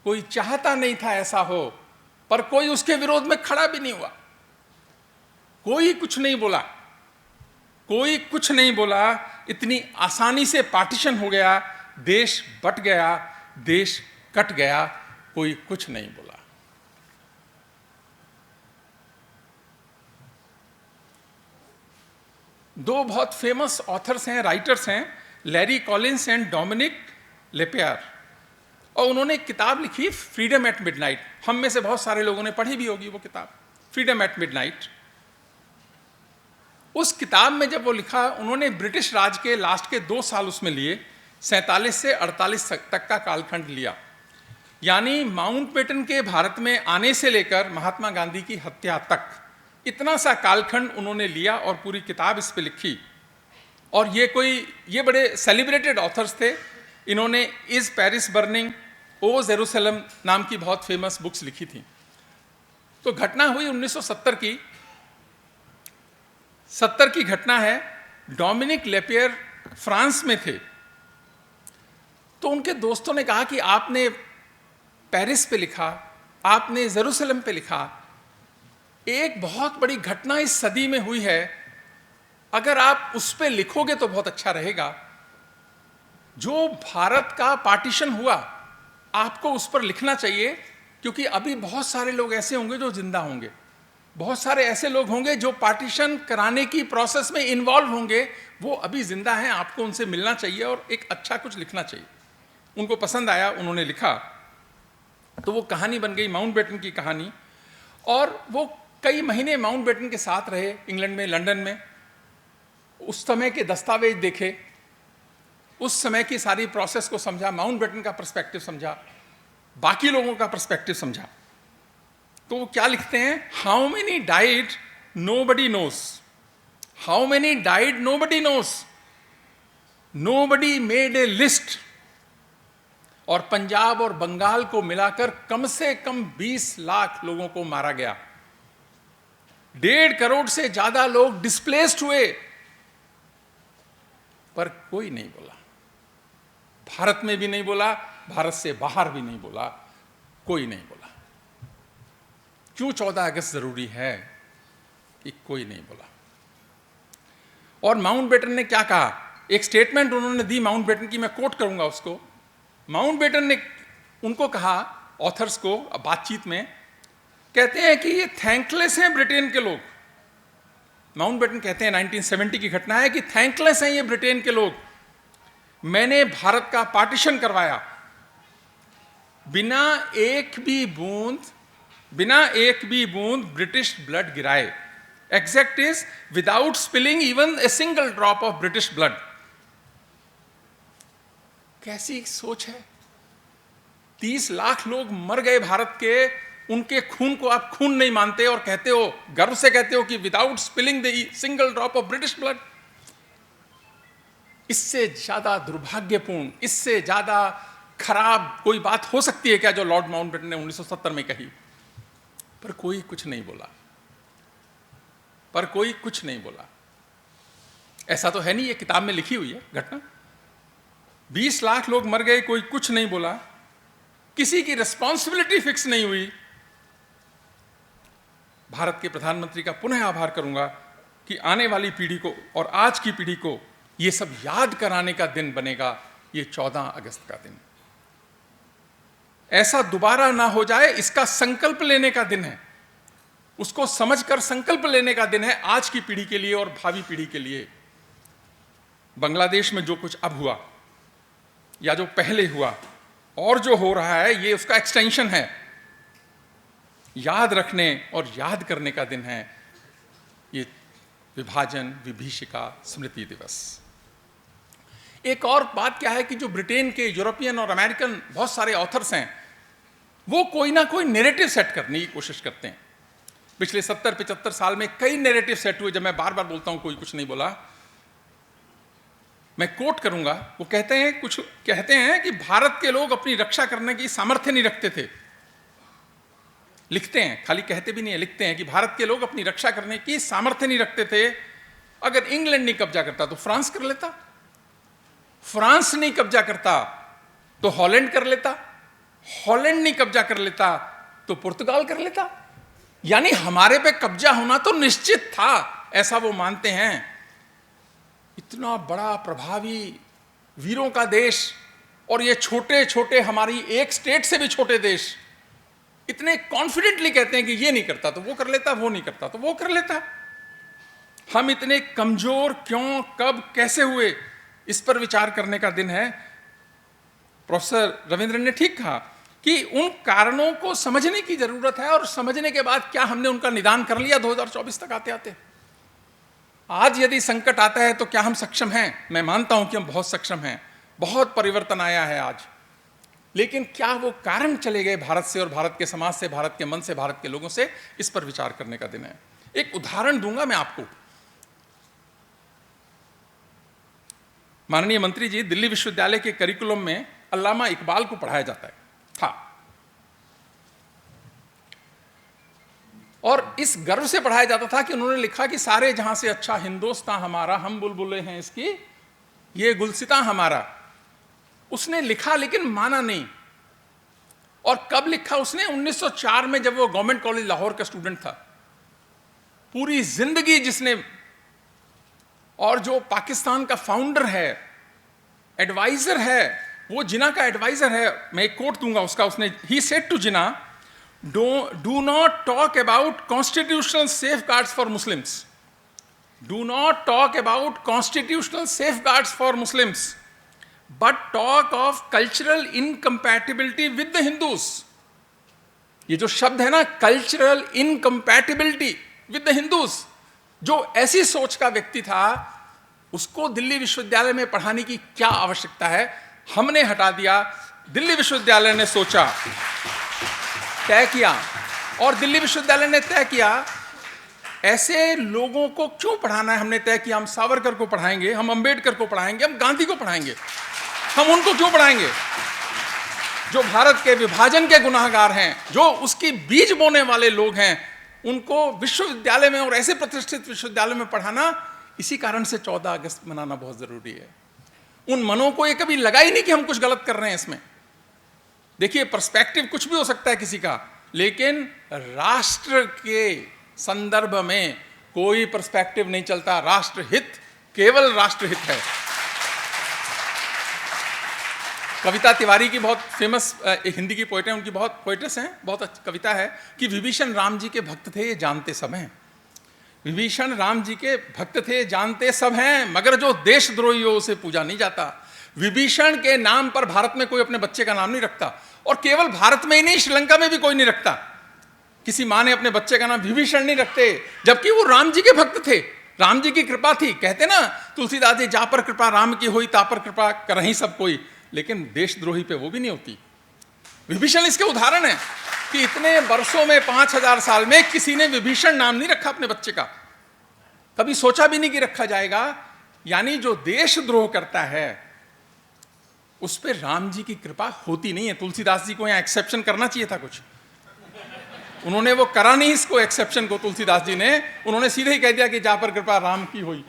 कोई चाहता नहीं था ऐसा हो, पर कोई उसके विरोध में खड़ा भी नहीं हुआ। कोई कुछ नहीं बोला, कोई कुछ नहीं बोला। इतनी आसानी से पार्टीशन हो गया, देश बट गया, देश कट गया, कोई कुछ नहीं बोला। दो बहुत फेमस ऑथर्स हैं, राइटर्स हैं, लैरी कॉलिंस एंड डोमिनिक लेपेयर, और उन्होंने एक किताब लिखी फ्रीडम एट मिडनाइट। हम में से बहुत सारे लोगों ने पढ़ी भी होगी वो किताब, फ्रीडम एट मिडनाइट। उस किताब में जब वो लिखा, उन्होंने ब्रिटिश राज के लास्ट के 2 साल उसमें लिए, 47 से 48 तक का कालखंड लिया, यानी माउंटबेटन के भारत में आने से लेकर महात्मा गांधी की हत्या तक, इतना सा कालखंड उन्होंने लिया और पूरी किताब इस पे लिखी। और ये बड़े सेलिब्रेटेड ऑथर्स थे। इन्होंने is Paris burning, O Jerusalem नाम की बहुत फेमस बुक्स लिखी थी। तो घटना हुई 1970 की, 70 की घटना है। डोमिनिक लेपियर फ्रांस में थे, तो उनके दोस्तों ने कहा कि आपने पेरिस पे लिखा, आपने जेरूसलम पे लिखा, एक बहुत बड़ी घटना इस सदी में हुई है, अगर आप उस पे लिखोगे तो बहुत अच्छा रहेगा। जो भारत का पार्टीशन हुआ, आपको उस पर लिखना चाहिए, क्योंकि अभी बहुत सारे लोग ऐसे होंगे जो जिंदा होंगे, बहुत सारे ऐसे लोग होंगे जो पार्टीशन कराने की प्रोसेस में इन्वॉल्व होंगे, वो अभी जिंदा हैं, आपको उनसे मिलना चाहिए और एक अच्छा कुछ लिखना चाहिए। उनको पसंद आया, उन्होंने लिखा, तो वो कहानी बन गई माउंटबेटन की कहानी। और वो कई महीने माउंटबेटन के साथ रहे इंग्लैंड में, लंदन में, उस समय के दस्तावेज देखे, उस समय की सारी प्रोसेस को समझा, माउंटबेटन का पर्सपेक्टिव समझा, बाकी लोगों का पर्सपेक्टिव समझा। तो वो क्या लिखते हैं, how many died nobody nose, how many died nobody nose, nobody made a list. और पंजाब और बंगाल को मिलाकर कम से कम 20 लाख लोगों को मारा गया, 1.5 करोड़ से ज्यादा लोग डिस्प्लेस्ड हुए, पर कोई नहीं बोला। भारत में भी नहीं बोला, भारत से बाहर भी नहीं बोला, कोई नहीं बोला। क्यों 14 अगस्त जरूरी है कि कोई नहीं बोला। और माउंटबेटन ने क्या कहा, एक स्टेटमेंट उन्होंने दी माउंटबेटन की, मैं कोट करूंगा उसको। माउंटबेटन ने उनको कहा, ऑथर्स को बातचीत में, कहते हैं कि ये थैंकलेस हैं ब्रिटेन के लोग। माउंटबेटन कहते हैं 1970 की घटना है कि थैंकलेस हैं ये ब्रिटेन के लोग, मैंने भारत का पार्टीशन करवाया बिना एक भी बूंद ब्रिटिश ब्लड गिराए। Exact is without spilling even a single drop of British blood. कैसी सोच है? 30 लाख लोग मर गए भारत के, उनके खून को आप खून नहीं मानते और कहते हो, गर्व से कहते हो कि without spilling the single drop of British blood. इससे ज्यादा दुर्भाग्यपूर्ण, इससे ज्यादा खराब कोई बात हो सकती है क्या जो लॉर्ड माउंटबेटन ने 1970 में कही? पर कोई कुछ नहीं बोला। ऐसा तो है नहीं, ये किताब में लिखी हुई है घटना। 20 लाख लोग मर गए, कोई कुछ नहीं बोला, किसी की रिस्पॉन्सिबिलिटी फिक्स नहीं हुई। भारत के प्रधानमंत्री का पुनः आभार करूंगा कि आने वाली पीढ़ी को और आज की पीढ़ी को यह सब याद कराने का दिन बनेगा ये 14 अगस्त का दिन। ऐसा दोबारा ना हो जाए, इसका संकल्प लेने का दिन है, उसको समझकर संकल्प लेने का दिन है आज की पीढ़ी के लिए और भावी पीढ़ी के लिए। बांग्लादेश में जो कुछ अब हुआ या जो पहले हुआ और जो हो रहा है, ये उसका एक्सटेंशन है। याद रखने और याद करने का दिन है ये विभाजन विभीषिका स्मृति दिवस। एक और बात क्या है कि जो ब्रिटेन के, यूरोपियन और अमेरिकन बहुत सारे ऑथर्स हैं, वो कोई ना कोई नैरेटिव सेट करने की कोशिश करते हैं। पिछले 70-75 साल में कई नैरेटिव सेट हुए। जब मैं बार बार बोलता हूं कोई कुछ नहीं बोला, मैं कोट करूंगा। वो कहते हैं कि भारत के लोग अपनी रक्षा करने की सामर्थ्य नहीं रखते थे। लिखते हैं, खाली कहते भी नहीं है, लिखते हैं कि भारत के लोग अपनी रक्षा करने की सामर्थ्य नहीं रखते थे। अगर इंग्लैंड नहीं कब्जा करता तो फ्रांस कर लेता, फ्रांस नहीं कब्जा करता तो हॉलैंड कर लेता, हॉलैंड नहीं कब्जा कर लेता तो पुर्तगाल कर लेता। यानी हमारे पे कब्जा होना तो निश्चित था, ऐसा वो मानते हैं। इतना बड़ा प्रभावी वीरों का देश और ये छोटे छोटे, हमारी एक स्टेट से भी छोटे देश, इतने कॉन्फिडेंटली कहते हैं कि ये नहीं करता तो वो कर लेता, वो नहीं करता तो वो कर लेता। हम इतने कमजोर क्यों, कब, कैसे हुए, इस पर विचार करने का दिन है। प्रोफेसर रविंद्रन ने ठीक कहा कि उन कारणों को समझने की जरूरत है और समझने के बाद क्या हमने उनका निदान कर लिया 2024 तक आते आते? आज यदि संकट आता है तो क्या हम सक्षम हैं? मैं मानता हूं कि हम बहुत सक्षम हैं, बहुत परिवर्तन आया है आज। लेकिन क्या वो कारण चले गए भारत से और भारत के समाज से, भारत के मन से, भारत के लोगों से? इस पर विचार करने का दिन है। एक उदाहरण दूंगा मैं आपको। माननीय मंत्री जी, दिल्ली विश्वविद्यालय के करिकुलम में अल्लामा इकबाल को पढ़ाया जाता है था, और इस गर्व से पढ़ाया जाता था कि उन्होंने लिखा कि सारे जहां से अच्छा हिंदुस्तान हमारा, हम बुलबुलें हैं इसकी, ये गुलसितां हमारा। उसने लिखा लेकिन माना नहीं। और कब लिखा उसने? 1904 में, जब वो गवर्नमेंट कॉलेज लाहौर का स्टूडेंट था। पूरी जिंदगी जिसने, और जो पाकिस्तान का फाउंडर है, एडवाइजर है, वो जिना का एडवाइजर है। मैं एक कोट दूंगा उसका। उसने, he said to Jinnah, do not talk about constitutional safeguards for Muslims, do not talk about constitutional safeguards for Muslims, but talk of cultural incompatibility with the Hindus. ये जो शब्द है ना, cultural incompatibility with the Hindus, जो ऐसी सोच का व्यक्ति था, उसको दिल्ली विश्वविद्यालय में पढ़ाने की क्या आवश्यकता है? हमने हटा दिया। दिल्ली विश्वविद्यालय ने सोचा, तय किया, और दिल्ली विश्वविद्यालय ने तय किया ऐसे लोगों को क्यों पढ़ाना है। हमने तय किया हम सावरकर को पढ़ाएंगे, हम अंबेडकर को पढ़ाएंगे, हम गांधी को पढ़ाएंगे। हम उनको क्यों पढ़ाएंगे जो भारत के विभाजन के गुनाहगार हैं, जो उसकी बीज बोने वाले लोग हैं? उनको विश्वविद्यालय में और ऐसे प्रतिष्ठित विश्वविद्यालय में पढ़ाना, इसी कारण से 14 अगस्त मनाना बहुत जरूरी है। उन मनों को ये कभी लगा ही नहीं कि हम कुछ गलत कर रहे हैं इसमें। देखिए, पर्सपेक्टिव कुछ भी हो सकता है किसी का, लेकिन राष्ट्र के संदर्भ में कोई पर्सपेक्टिव नहीं चलता। राष्ट्रहित, केवल राष्ट्रहित है। कविता तिवारी की बहुत फेमस एक हिंदी की पोएट है, उनकी बहुत पोएट्रेस हैं, बहुत अच्छी कविता है कि विभीषण राम जी के भक्त थे ये जानते सब हैं। विभीषण राम जी के भक्त थे जानते सब हैं, मगर जो देशद्रोही हो उसे पूजा नहीं जाता। विभीषण के नाम पर भारत में कोई अपने बच्चे का नाम नहीं रखता, और केवल भारत में ही नहीं, श्रीलंका में भी कोई नहीं रखता। किसी माँ ने अपने बच्चे का नाम विभीषण नहीं रखते, जबकि वो राम जी के भक्त थे, राम जी की कृपा थी। कहते ना तुलसीदास जी, जा पर कृपा राम की हुई ता पर कृपा करहीं सब कोई, लेकिन देशद्रोही पे वो भी नहीं होती। विभीषण इसके उदाहरण है कि इतने वर्षों में 5000 साल में किसी ने विभीषण नाम नहीं रखा अपने बच्चे का, कभी सोचा भी नहीं कि रखा जाएगा। यानी जो देशद्रोह करता है उस पर राम जी की कृपा होती नहीं है। तुलसीदास जी को यहां एक्सेप्शन करना चाहिए था कुछ, उन्होंने वो करा नहीं इसको एक्सेप्शन को। तुलसीदास जी ने, उन्होंने सीधे ही कह दिया कि जा पर कृपा राम की हुई,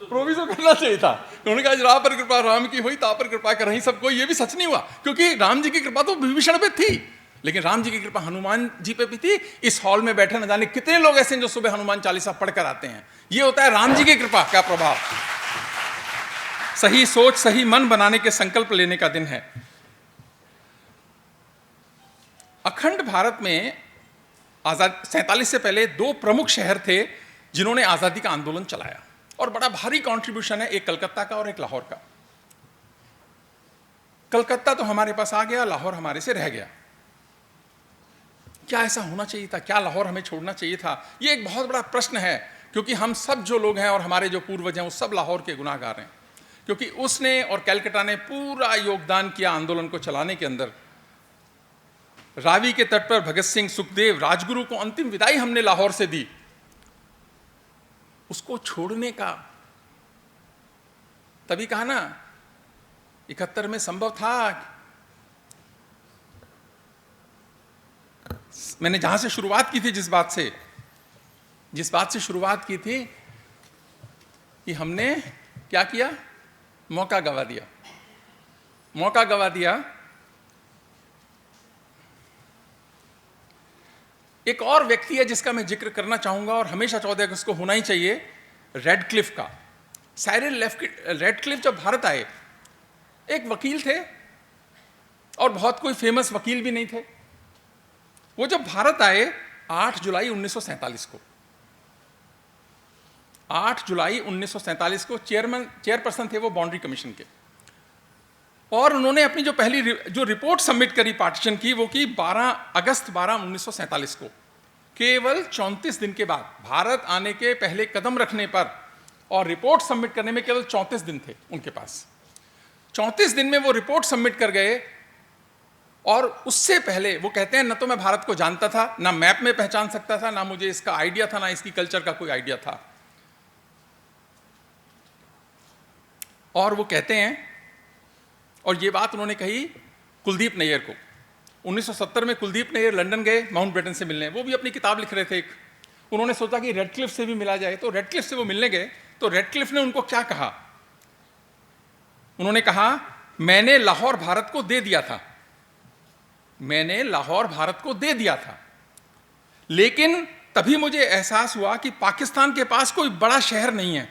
प्रोविजो करना चाहिए था। उन्होंने कहा जा पर कृपा राम की हुई ता पर कृपा करहीं सब कोई। ये भी सच नहीं हुआ, क्योंकि राम जी की कृपा तो विभीषण पे थी, लेकिन राम जी की कृपा हनुमान जी पे भी थी। इस हॉल में बैठे न जाने कितने लोग ऐसे हैं जो सुबह हनुमान चालीसा पढ़कर आते हैं। ये होता है राम जी की कृपा का प्रभाव। सही सोच सही मन बनाने के संकल्प लेने का दिन है। अखंड भारत में आजाद 47 से पहले 2 प्रमुख शहर थे जिन्होंने आजादी का आंदोलन चलाया, और बड़ा भारी कंट्रीब्यूशन है, एक कलकत्ता का और एक लाहौर का। कलकत्ता तो हमारे पास आ गया, लाहौर हमारे से रह गया। क्या ऐसा होना चाहिए था? क्या लाहौर हमें छोड़ना चाहिए था? यह एक बहुत बड़ा प्रश्न है, क्योंकि हम सब जो लोग हैं और हमारे जो पूर्वज हैं वो सब लाहौर के गुनाहगार हैं, क्योंकि उसने और कलकत्ता ने पूरा योगदान किया आंदोलन को चलाने के अंदर। रावी के तट पर भगत सिंह, सुखदेव, राजगुरु को अंतिम विदाई हमने लाहौर से दी। उसको छोड़ने का तभी कहा ना 71 में संभव था। मैंने जहां से शुरुआत की थी, जिस बात से शुरुआत की थी कि हमने क्या किया, मौका गवा दिया। एक और व्यक्ति है जिसका मैं जिक्र करना चाहूंगा और हमेशा 14 अगस्त को होना ही चाहिए, रेडक्लिफ का। साइरिल रेडक्लिफ जब भारत आए, एक वकील थे और बहुत कोई फेमस वकील भी नहीं थे। वो जब भारत आए 8 जुलाई 1947 को, 8 जुलाई 1947 को चेयरपर्सन थे वो बाउंड्री कमीशन के, और उन्होंने अपनी जो पहली जो रिपोर्ट सबमिट करी पार्टीशन की, वो की 12/1947 को, केवल 34 दिन के बाद। भारत आने के पहले कदम रखने पर और रिपोर्ट सबमिट करने में केवल 34 दिन थे उनके पास। 34 दिन में वो रिपोर्ट सबमिट कर गए, और उससे पहले वो कहते हैं न तो मैं भारत को जानता था, ना मैप में पहचान सकता था, ना मुझे इसका आइडिया था, ना इसकी कल्चर का कोई आइडिया था। और वो कहते हैं, और ये बात उन्होंने कही कुलदीप नैयर को। 1970 में कुलदीप नैयर लंदन गए माउंटबेटन से मिलने, वो भी अपनी किताब लिख रहे थे एक। उन्होंने सोचा कि रेडक्लिफ से भी मिला जाए, तो रेडक्लिफ से वो मिलने गए। तो रेडक्लिफ ने उनको क्या कहा, उन्होंने कहा मैंने लाहौर भारत को दे दिया था, लेकिन तभी मुझे एहसास हुआ कि पाकिस्तान के पास कोई बड़ा शहर नहीं है।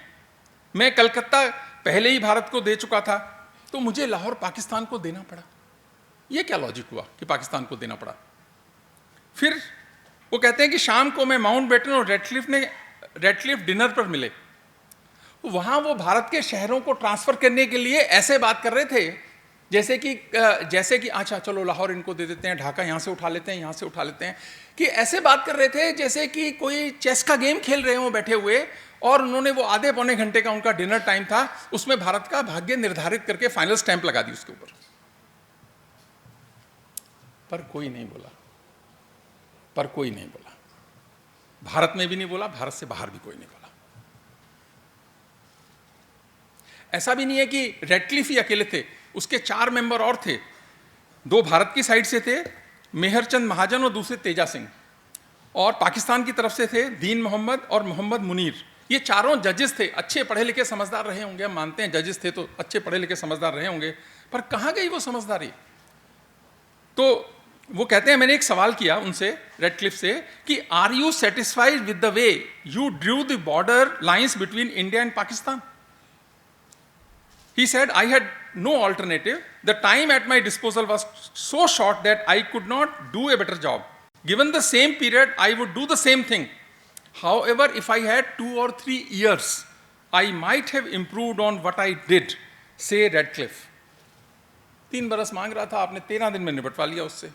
मैं कलकत्ता पहले ही भारत को दे चुका था, तो मुझे लाहौर पाकिस्तान को देना पड़ा। यह क्या लॉजिक हुआ कि पाकिस्तान को देना पड़ा? फिर वो कहते हैं कि शाम को मैं माउंटबेटन और रेडक्लिफ डिनर पर मिले। वहां वो भारत के शहरों को ट्रांसफर करने के लिए ऐसे बात कर रहे थे जैसे कि अच्छा चलो लाहौर इनको दे देते हैं, ढाका यहां से उठा लेते हैं, यहां से उठा लेते हैं, कि ऐसे बात कर रहे थे जैसे कि कोई चेस का गेम खेल रहे हो बैठे हुए। और उन्होंने वो आधे पौने घंटे का उनका डिनर टाइम था, उसमें भारत का भाग्य निर्धारित करके फाइनल स्टैंप लगा दी उसके ऊपर। पर कोई नहीं बोला, भारत में भी नहीं बोला, भारत से बाहर भी कोई नहीं बोला। ऐसा भी नहीं है कि रेडक्लिफ ही अकेले थे, उसके 4 मेंबर और थे। 2 भारत की साइड से थे, मेहरचंद महाजन, और दूसरे तेजा सिंह, और पाकिस्तान की तरफ से थे दीन मोहम्मद और मोहम्मद मुनीर। ये चारों जजेस थे, अच्छे पढ़े लिखे समझदार रहे होंगे, हम मानते हैं जजेस थे तो अच्छे पढ़े लिखे समझदार रहे होंगे, पर कहाँ गई वो समझदारी? तो वो कहते हैं, मैंने एक सवाल किया उनसे, रेडक्लिफ से, कि are you satisfied with the way you drew the border lines between India and Pakistan? He said, I had no alternative. The time at my disposal was so short that I could not do a better job. Given the same period, I would do the same thing. However, if I had 2 or 3 years, I might have improved on what I did, say Radcliffe. 3 बरस मांग रहा था, आपने 13 दिन में निपटवा लिया उससे.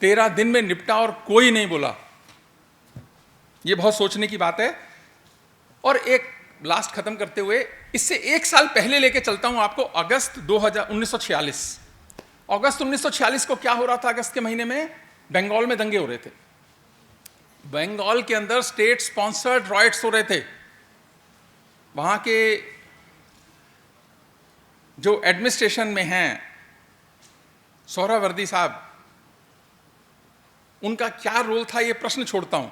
13 दिन में निपटा और कोई नहीं बोला. ये बहुत सोचने की बात है. और एक लास्ट खत्म करते हुए, इससे 1 साल पहले लेके चलता हूं आपको. अगस्त 1946. अगस्त 1946 को क्या हो रहा था? अगस्त के महीने में बंगाल में दंगे हो रहे थे. बंगाल के अंदर स्टेट स्पॉन्सर्ड रॉयट्स हो रहे थे. वहां के जो एडमिनिस्ट्रेशन में हैं सोहरावर्दी साहब, उनका क्या रोल था, ये प्रश्न छोड़ता हूं.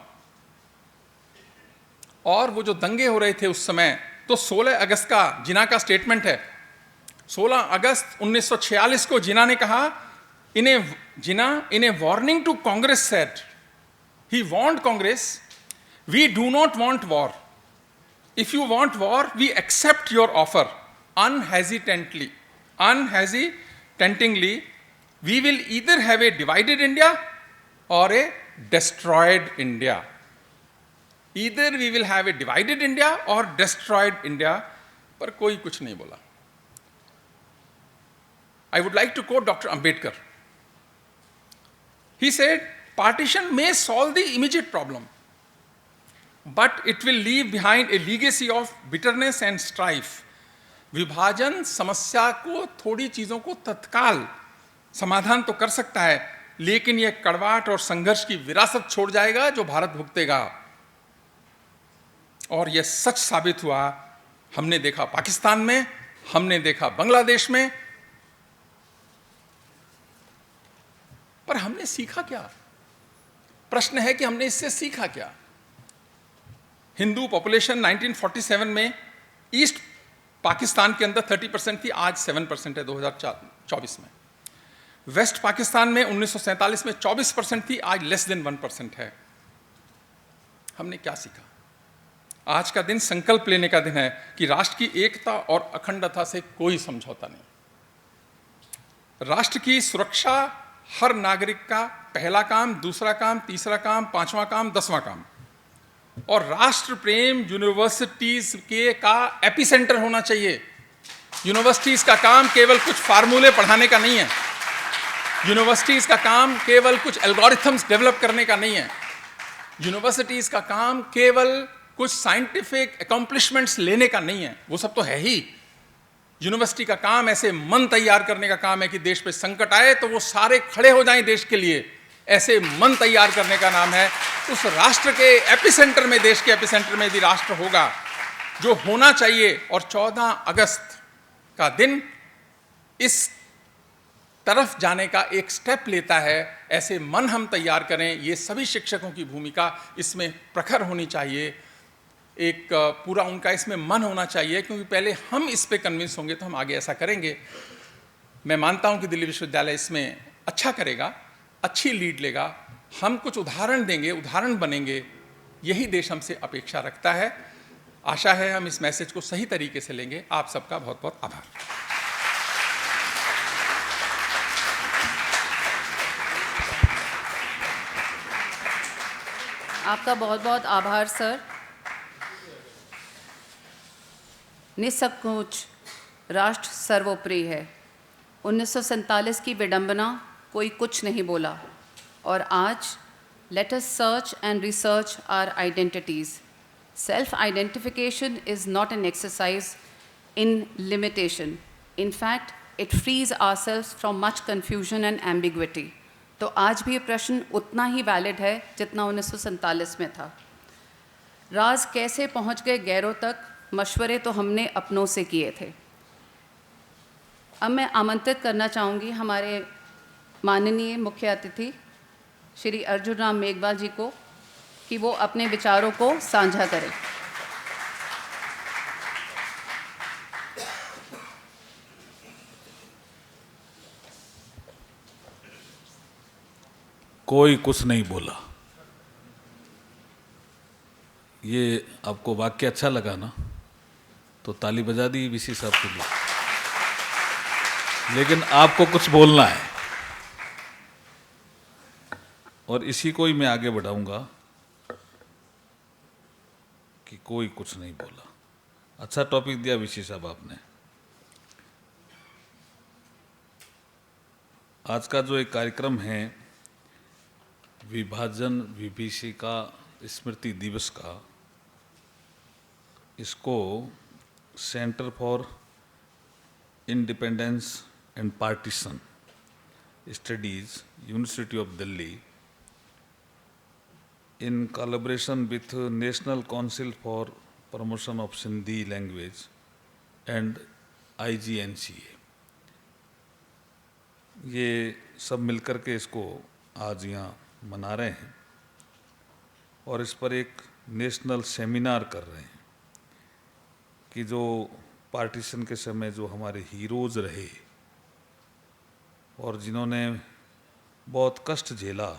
और वो जो दंगे हो रहे थे उस समय, तो 16 अगस्त का जिन्ना का स्टेटमेंट है. 16 अगस्त 1946 को जिन्ना ने कहा, in a warning to Congress said, he warned Congress, we do not want war. If you want war, we accept your offer unhesitantly. We will either have a divided India or a destroyed India. Either we will have a divided India or destroyed India. पर कोई कुछ नहीं बोला. I would like to quote Dr. Ambedkar. He said, partition may solve the immediate problem, but it will leave behind a legacy of bitterness and strife. विभाजन समस्या को, थोड़ी चीजों को तत्काल समाधान तो कर सकता है, लेकिन यह कड़वाहट और संघर्ष की विरासत छोड़ जाएगा जो भारत भुगतेगा. और यह सच साबित हुआ. हमने देखा पाकिस्तान में, हमने देखा बांग्लादेश में. पर हमने सीखा क्या? प्रश्न है कि हमने इससे सीखा क्या? हिंदू पॉपुलेशन 1947 में ईस्ट पाकिस्तान के अंदर 30% थी, आज 7% है 2024 में. वेस्ट पाकिस्तान में 1947 में 24% थी, आज लेस देन 1% है. हमने क्या सीखा? आज का दिन संकल्प लेने का दिन है कि राष्ट्र की एकता और अखंडता से कोई समझौता नहीं. राष्ट्र की सुरक्षा हर नागरिक का पहला काम, दूसरा काम, तीसरा काम, 5वां काम, 10वां काम. और राष्ट्र प्रेम यूनिवर्सिटीज के का एपिसेंटर होना चाहिए. यूनिवर्सिटीज का काम केवल कुछ फार्मूले पढ़ाने का नहीं है. यूनिवर्सिटीज का काम केवल कुछ एल्गोरिथम्स डेवलप करने का नहीं है. यूनिवर्सिटीज का काम केवल कुछ साइंटिफिक अकॉम्प्लिशमेंट्स लेने का नहीं है. वो सब तो है ही. यूनिवर्सिटी का काम ऐसे मन तैयार करने का काम है कि देश पे संकट आए तो वो सारे खड़े हो जाएं देश के लिए. ऐसे मन तैयार करने का नाम है. उस राष्ट्र के एपिसेंटर में, देश के एपिसेंटर में यदि राष्ट्र होगा, जो होना चाहिए. और 14 अगस्त का दिन इस तरफ जाने का एक स्टेप लेता है. ऐसे मन हम तैयार करें. ये सभी शिक्षकों की भूमिका इसमें प्रखर होनी चाहिए. एक पूरा उनका इसमें मन होना चाहिए, क्योंकि पहले हम इस पे कन्विंस होंगे तो हम आगे ऐसा करेंगे. मैं मानता हूं कि दिल्ली विश्वविद्यालय इसमें अच्छा करेगा, अच्छी लीड लेगा. हम कुछ उदाहरण देंगे, उदाहरण बनेंगे. यही देश हमसे अपेक्षा रखता है. आशा है हम इस मैसेज को सही तरीके से लेंगे. आप सबका बहुत बहुत आभार. आपका बहुत बहुत आभार सर. निसंकोच राष्ट्र सर्वोपरि है. 1947 की विडंबना, कोई कुछ नहीं बोला. और आज let us search and research our identities. Self identification is not an exercise in limitation. In fact it frees ourselves from much confusion and ambiguity. तो आज भी ये प्रश्न उतना ही वैलिड है जितना 1947 में था. राज कैसे पहुंच गए गैरों तक, मशवरे तो हमने अपनों से किए थे. अब मैं आमंत्रित करना चाहूँगी हमारे माननीय मुख्य अतिथि श्री अर्जुन राम मेघवाल जी को कि वो अपने विचारों को साझा करें. कोई कुछ नहीं बोला. ये आपको वाक्य अच्छा लगा ना? तो ताली बजा दी वीसी साहब के लिए। लेकिन आपको कुछ बोलना है और इसी को ही मैं आगे बढ़ाऊंगा कि कोई कुछ नहीं बोला। अच्छा टॉपिक दिया वीसी साहब आपने। आज का जो एक कार्यक्रम है विभाजन विभीषिका स्मृति दिवस का, इसको centre for independence and partition studies university of Delhi in collaboration with National Council for Promotion of Sindhi Language and IGNCA, ये सब मिलकर के इसको आज यहाँ मना रहे हैं और इस पर एक नेशनल सेमिनार कर रहे हैं कि जो पार्टीशन के समय जो हमारे हीरोज़ रहे और जिन्होंने बहुत कष्ट झेला,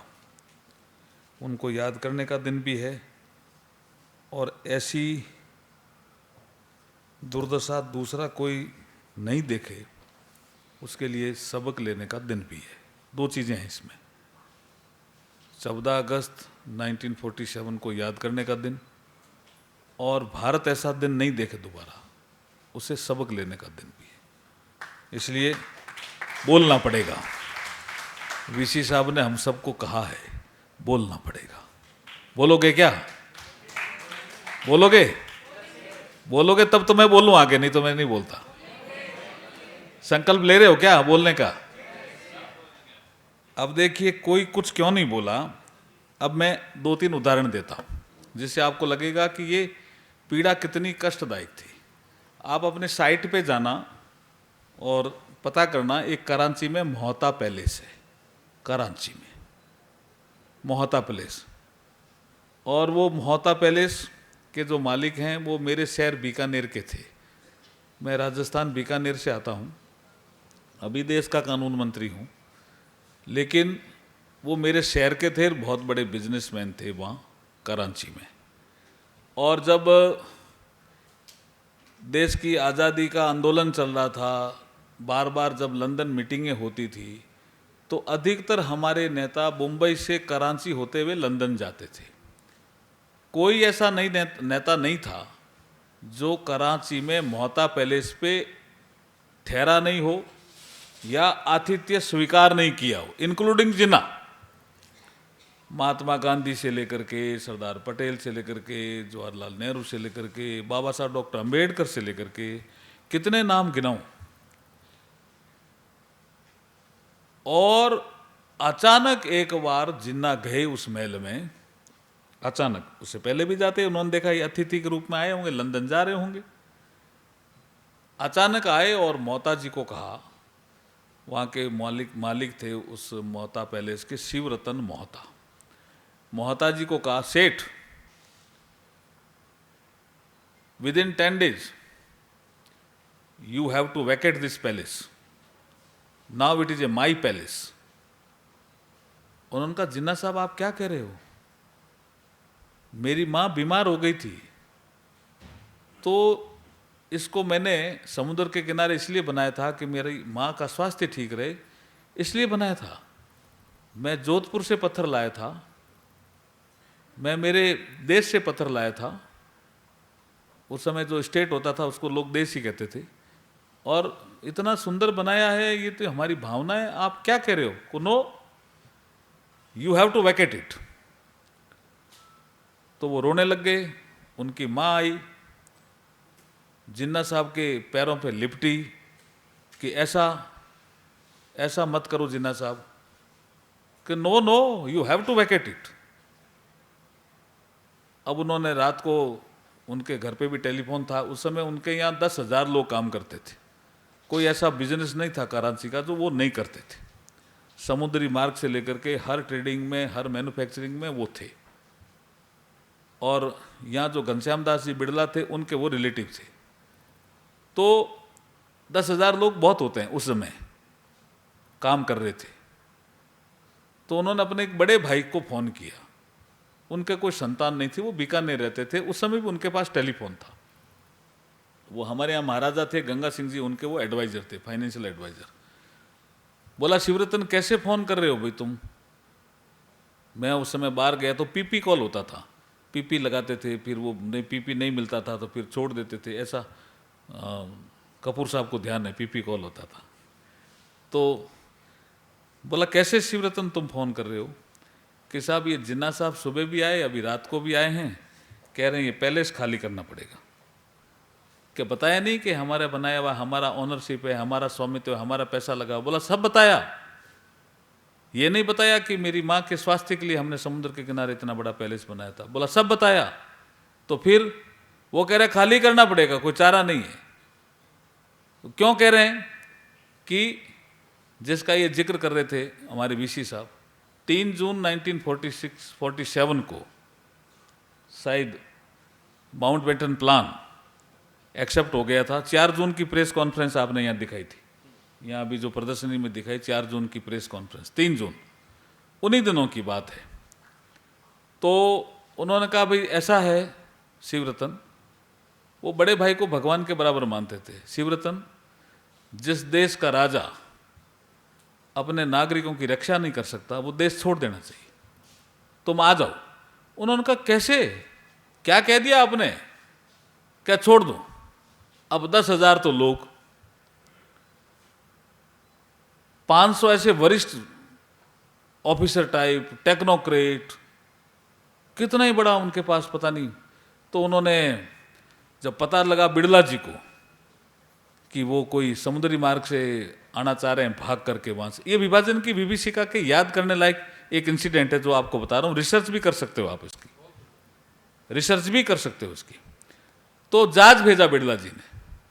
उनको याद करने का दिन भी है और ऐसी दुर्दशा दूसरा कोई नहीं देखे उसके लिए सबक लेने का दिन भी है। दो चीज़ें हैं इसमें, 14 अगस्त 1947 को याद करने का दिन और भारत ऐसा दिन नहीं देखे दोबारा, उसे सबक लेने का दिन भी है। इसलिए बोलना पड़ेगा। वीसी साहब ने हम सबको कहा है बोलना पड़ेगा। बोलोगे क्या? बोलोगे? बोलोगे तब तो मैं बोलूं आगे, नहीं तो मैं नहीं बोलता। संकल्प ले रहे हो क्या बोलने का? अब देखिए कोई कुछ क्यों नहीं बोला। अब मैं 2-3 उदाहरण देता हूं जिससे आपको लगेगा कि ये पीड़ा कितनी कष्टदायक थी। आप अपने साइट पे जाना और पता करना, एक कराची में मोहता पैलेस है, कराची में मोहता पैलेस, और वो मोहता पैलेस के जो मालिक हैं वो मेरे शहर बीकानेर के थे। मैं राजस्थान बीकानेर से आता हूँ, अभी देश का कानून मंत्री हूँ, लेकिन वो मेरे शहर के थे, बहुत बड़े बिजनेसमैन थे वहाँ कराची में। और जब देश की आज़ादी का आंदोलन चल रहा था, बार बार जब लंदन मीटिंगें होती थी, तो अधिकतर हमारे नेता मुंबई से कराची होते हुए लंदन जाते थे। कोई ऐसा नेता नहीं था जो कराची में मोहता पैलेस पे ठहरा नहीं हो या आतिथ्य स्वीकार नहीं किया हो, इंक्लूडिंग जिन्ना। महात्मा गांधी से लेकर के, सरदार पटेल से लेकर के, जवाहरलाल नेहरू से लेकर के, बाबा साहब डॉक्टर अंबेडकर से लेकर के, कितने नाम गिनाऊं। और अचानक एक बार जिन्ना गए उस महल में, अचानक, उससे पहले भी जाते, उन्होंने देखा ये अतिथि के रूप में आए होंगे, लंदन जा रहे होंगे। अचानक आए और मोहता जी को कहा, वहाँ के मालिक थे उस मोहता पैलेस के, शिवरतन मोहता। मोहता जी को कहा, Seth, within 10 days you have to vacate this palace, now it is a my palace. उन्होंने कहा, जिन्ना साहब आप क्या कह रहे हो? मेरी माँ बीमार हो गई थी, तो इसको मैंने समुद्र के किनारे इसलिए बनाया था कि मेरी माँ का स्वास्थ्य ठीक रहे, इसलिए बनाया था। मैं जोधपुर से पत्थर लाया था, मैं मेरे देश से पत्थर लाया था। उस समय जो स्टेट होता था उसको लोग देश ही कहते थे, और इतना सुंदर बनाया है, ये तो हमारी भावना है, आप क्या कह रहे हो? No, you have to vacate it. तो वो रोने लग गए। उनकी माँ आई, जिन्ना साहब के पैरों पे लिपटी कि ऐसा मत करो जिन्ना साहब, कि no no, you have to vacate it. अब उन्होंने रात को, उनके घर पे भी टेलीफोन था, उस समय उनके यहाँ 10,000 लोग काम करते थे। कोई ऐसा बिजनेस नहीं था कराची का जो वो नहीं करते थे। समुद्री मार्ग से लेकर के हर ट्रेडिंग में, हर मैन्युफैक्चरिंग में वो थे। और यहाँ जो घनश्याम दास जी बिड़ला थे, उनके वो रिलेटिव थे। तो 10,000 लोग बहुत होते हैं, उस समय काम कर रहे थे। तो उन्होंने अपने एक बड़े भाई को फ़ोन किया, उनके कोई संतान नहीं थी, वो बीकानेर रहते थे, उस समय भी उनके पास टेलीफोन था। वो हमारे यहाँ महाराजा थे गंगा सिंह जी, उनके वो एडवाइजर थे, फाइनेंशियल एडवाइजर। बोला शिवरतन कैसे फ़ोन कर रहे हो भाई तुम? मैं उस समय बाहर गया तो पीपी कॉल होता था, पीपी लगाते थे, फिर वो नहीं पीपी नहीं मिलता था तो फिर छोड़ देते थे, ऐसा कपूर साहब को ध्यान है, पीपी कॉल होता था। तो बोला कैसे शिवरतन तुम फ़ोन कर रहे हो? कि साहब ये जिन्ना साहब सुबह भी आए, अभी रात को भी आए हैं, कह रहे हैं ये पैलेस खाली करना पड़ेगा। क्या बताया नहीं कि हमारा बनाया हुआ, हमारा ओनरशिप है, हमारा स्वामित्व है, हमारा पैसा लगा? बोला सब बताया, ये नहीं बताया कि मेरी माँ के स्वास्थ्य के लिए हमने समुद्र के किनारे इतना बड़ा पैलेस बनाया था। बोला सब बताया। तो फिर वो कह रहे खाली करना पड़ेगा, कोई चारा नहीं है। तो क्यों कह रहे हैं? कि जिसका ये जिक्र कर रहे थे हमारे वीसी साहब, 3 जून 1947 को शायद माउंटबेटन प्लान एक्सेप्ट हो गया था। 4 जून की प्रेस कॉन्फ्रेंस आपने यहाँ दिखाई थी, यहाँ अभी जो प्रदर्शनी में दिखाई, 4 जून की प्रेस कॉन्फ्रेंस, 3 जून, उन्हीं दिनों की बात है। तो उन्होंने कहा भाई ऐसा है शिवरतन, वो बड़े भाई को भगवान के बराबर मानते थे। शिवरतन, जिस देश का राजा अपने नागरिकों की रक्षा नहीं कर सकता वो देश छोड़ देना चाहिए, तुम आ जाओ। उन्होंने कहा कैसे, क्या कह दिया आपने, क्या छोड़ दो? अब 10,000 तो लोग, 500 ऐसे वरिष्ठ ऑफिसर टाइप, टेक्नोक्रेट, कितना ही बड़ा उनके पास पता नहीं। तो उन्होंने जब पता लगा बिड़ला जी को कि वो कोई समुद्री मार्ग से आना चाह रहे हैं भाग करके वहाँ से, ये विभाजन की विभीषिका के याद करने लायक एक इंसिडेंट है जो आपको बता रहा हूँ, रिसर्च भी कर सकते हो आप इसकी, रिसर्च भी कर सकते हो इसकी। तो जहाज भेजा बिड़ला जी ने,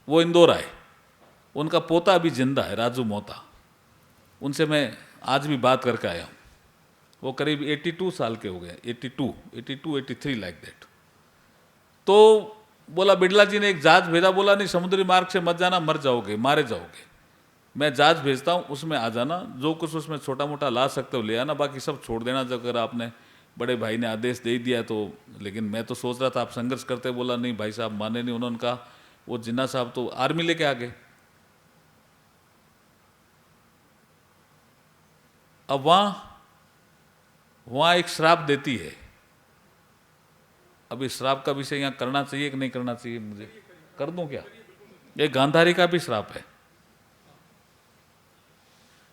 वो इंदौर आए, उनका पोता अभी जिंदा है, राजू मोता, उनसे मैं आज भी बात करके आया हूँ। वो करीब 82 साल के हो गए, 83 लाइक दैट। तो बोला बिड़ला जी ने एक जहाज भेजा, बोला नहीं समुद्री मार्ग से मत जाना, मर जाओगे, मारे जाओगे, मैं जहाज भेजता हूँ, उसमें आ जाना, जो कुछ उसमें छोटा मोटा ला सकते हो ले आना, बाकी सब छोड़ देना अगर आपने, बड़े भाई ने आदेश दे दिया तो। लेकिन मैं तो सोच रहा था आप संघर्ष करते। बोला नहीं भाई साहब माने नहीं। उन्होंने कहा वो जिन्ना साहब तो आर्मी लेके आ गए। अब वहाँ एक श्राप देती है। अब इस श्राप का विषय यहाँ करना चाहिए कि नहीं करना चाहिए, मुझे कर दूं क्या? ये गांधारी का भी श्राप है।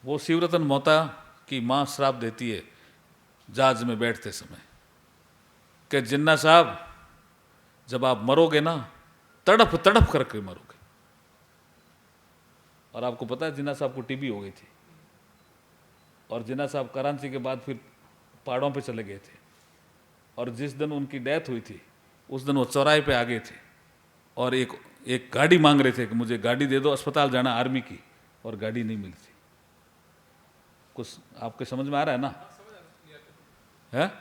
वो शिवरतन मोहता की माँ श्राप देती है जहाज में बैठते समय कि जिन्ना साहब जब आप मरोगे ना, तड़प तड़प करके मरोगे। और आपको पता है जिन्ना साहब को टीबी हो गई थी, और जिन्ना साहब कराची के बाद फिर पहाड़ों पे चले गए थे, और जिस दिन उनकी डेथ हुई थी उस दिन वो चौराहे पे आ गए थे और एक गाड़ी मांग रहे थे कि मुझे गाड़ी दे दो, अस्पताल जाना आर्मी की, और गाड़ी नहीं मिली थी। कुछ आपके समझ में आ रहा है ना? है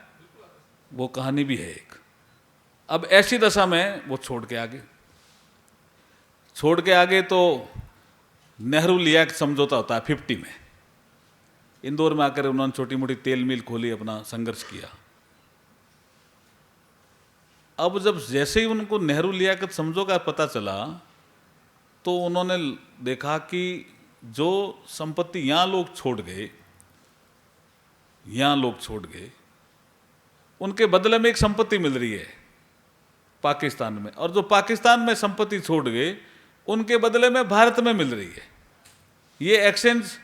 वो कहानी भी है एक। अब ऐसी दशा में वो छोड़ के आगे तो नेहरू लियाकत समझौता होता है 50 में, इंदौर में आकर उन्होंने छोटी मोटी तेल मिल खोली, अपना संघर्ष किया। अब जब जैसे ही उनको नेहरू लियाकत समझौता का पता चला तो उन्होंने देखा कि जो संपत्ति यहाँ लोग छोड़ गए उनके बदले में एक संपत्ति मिल रही है पाकिस्तान में, और जो पाकिस्तान में संपत्ति छोड़ गए उनके बदले में भारत में मिल रही है। ये एक्सचेंज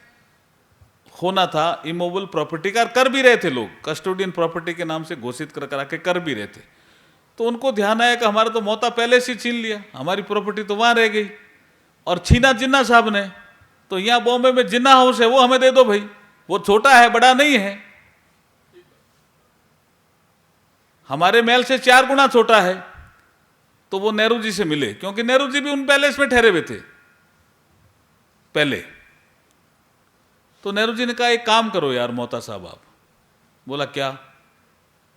होना था इमोबल प्रॉपर्टी का, कर भी रहे थे लोग, कस्टोडियन प्रॉपर्टी के नाम से घोषित करा के कर भी रहे थे। तो उनको ध्यान आया कि हमारा तो मोहता पहले से छीन लिया, हमारी प्रॉपर्टी तो वहां रह गई, और छीना जिन्ना साहब ने, तो यहाँ बॉम्बे में जिन्ना हाउस है वो हमें दे दो भाई, वो छोटा है बड़ा नहीं है, हमारे महल से 4 गुना छोटा है। तो वो नेहरू जी से मिले, क्योंकि नेहरू जी भी उन पैलेस में ठहरे हुए थे पहले। तो नेहरू जी ने कहा एक काम करो यार मोहता साहब आप। बोला क्या?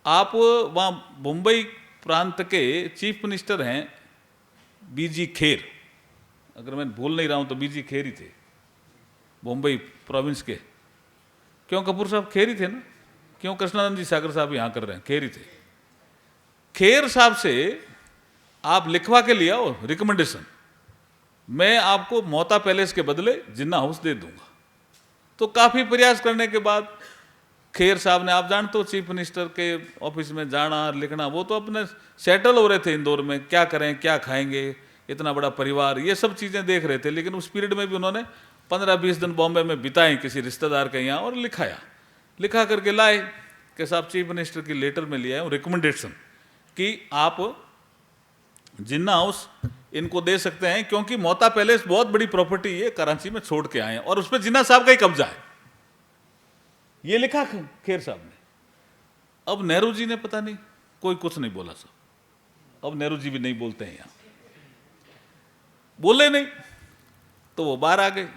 आप वहाँ मुंबई प्रांत के चीफ मिनिस्टर हैं बीजी खेर, अगर मैं भूल नहीं रहा हूँ तो बीजी खेर ही थे मुंबई प्रोविंस के। क्यों कपूर साहब खेर ही थे ना? क्यों कृष्णानंद जी सागर साहब यहाँ कर रहे हैं? खेर ही थे। खेर साहब से आप लिखवा के लिया हो रिकमेंडेशन मैं आपको मोहता पैलेस के बदले जिन्ना हाउस दे दूंगा। तो काफ़ी प्रयास करने के बाद खेर साहब ने, आप जानते हो चीफ मिनिस्टर के ऑफिस में जाना लिखना, वो तो अपने सेटल हो रहे थे इंदौर में, क्या करें क्या खाएंगे, इतना बड़ा परिवार, ये सब चीज़ें देख रहे थे। लेकिन उस पीरियड में भी उन्होंने 15-20 दिन बॉम्बे में बिताए किसी रिश्तेदार के यहाँ, और लिखा करके लाए कि साहब चीफ मिनिस्टर की लेटर में लिया है रिकमेंडेशन कि आप जिन्ना हाउस इनको दे सकते हैं, क्योंकि मोहता पैलेस बहुत बड़ी प्रॉपर्टी है, कराची में छोड़ के आए हैं और उस पर जिन्ना साहब का ही कब्जा है। ये लिखा खेर साहब ने। अब नेहरू जी ने पता नहीं, कोई कुछ नहीं बोला साहब। अब नेहरू जी भी नहीं बोलते हैं यहाँ, बोले नहीं तो वो बाहर आ गए।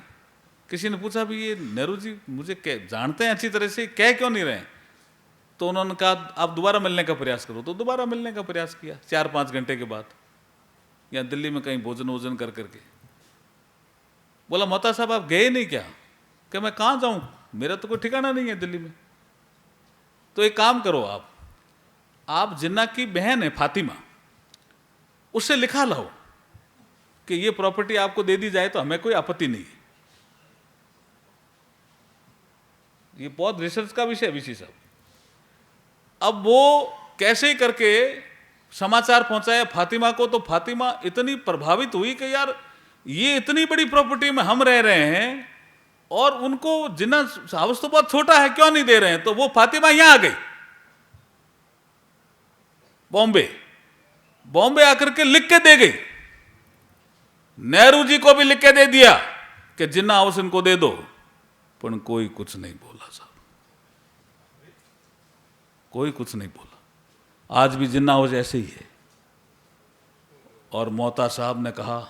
किसी ने पूछा भी ये नेहरू जी मुझे जानते हैं अच्छी तरह से, कह क्यों नहीं रहे? तो उन्होंने कहा आप दोबारा मिलने का प्रयास करो। तो दोबारा मिलने का प्रयास किया 4-5 घंटे के बाद, या दिल्ली में कहीं भोजन वोजन कर करके। बोला मोहता साहब आप गए नहीं क्या? कि मैं कहाँ जाऊँ, मेरा तो कोई ठिकाना नहीं है दिल्ली में। तो एक काम करो, आप जिन्ना की बहन है फातिमा, उससे लिखा लाओ कि ये प्रॉपर्टी आपको दे दी जाए तो हमें कोई आपत्ति नहीं है। ये बहुत रिसर्च का विषय है विशी साहब। अब वो कैसे ही करके समाचार पहुंचाया फातिमा को, तो फातिमा इतनी प्रभावित हुई कि यार ये इतनी बड़ी प्रॉपर्टी में हम रह रहे हैं और उनको जिन्ना हाउस तो बहुत छोटा है, क्यों नहीं दे रहे हैं? तो वो फातिमा यहां आ गई बॉम्बे आकर के लिख के दे गई। नेहरू जी को भी लिख के दे दिया कि जिन्ना हाउस इनको दे दो, पर कोई कुछ नहीं बोला साहब, कोई कुछ नहीं बोला। आज भी जिन्ना हाउस ऐसे ही है। और मोहता साहब ने कहा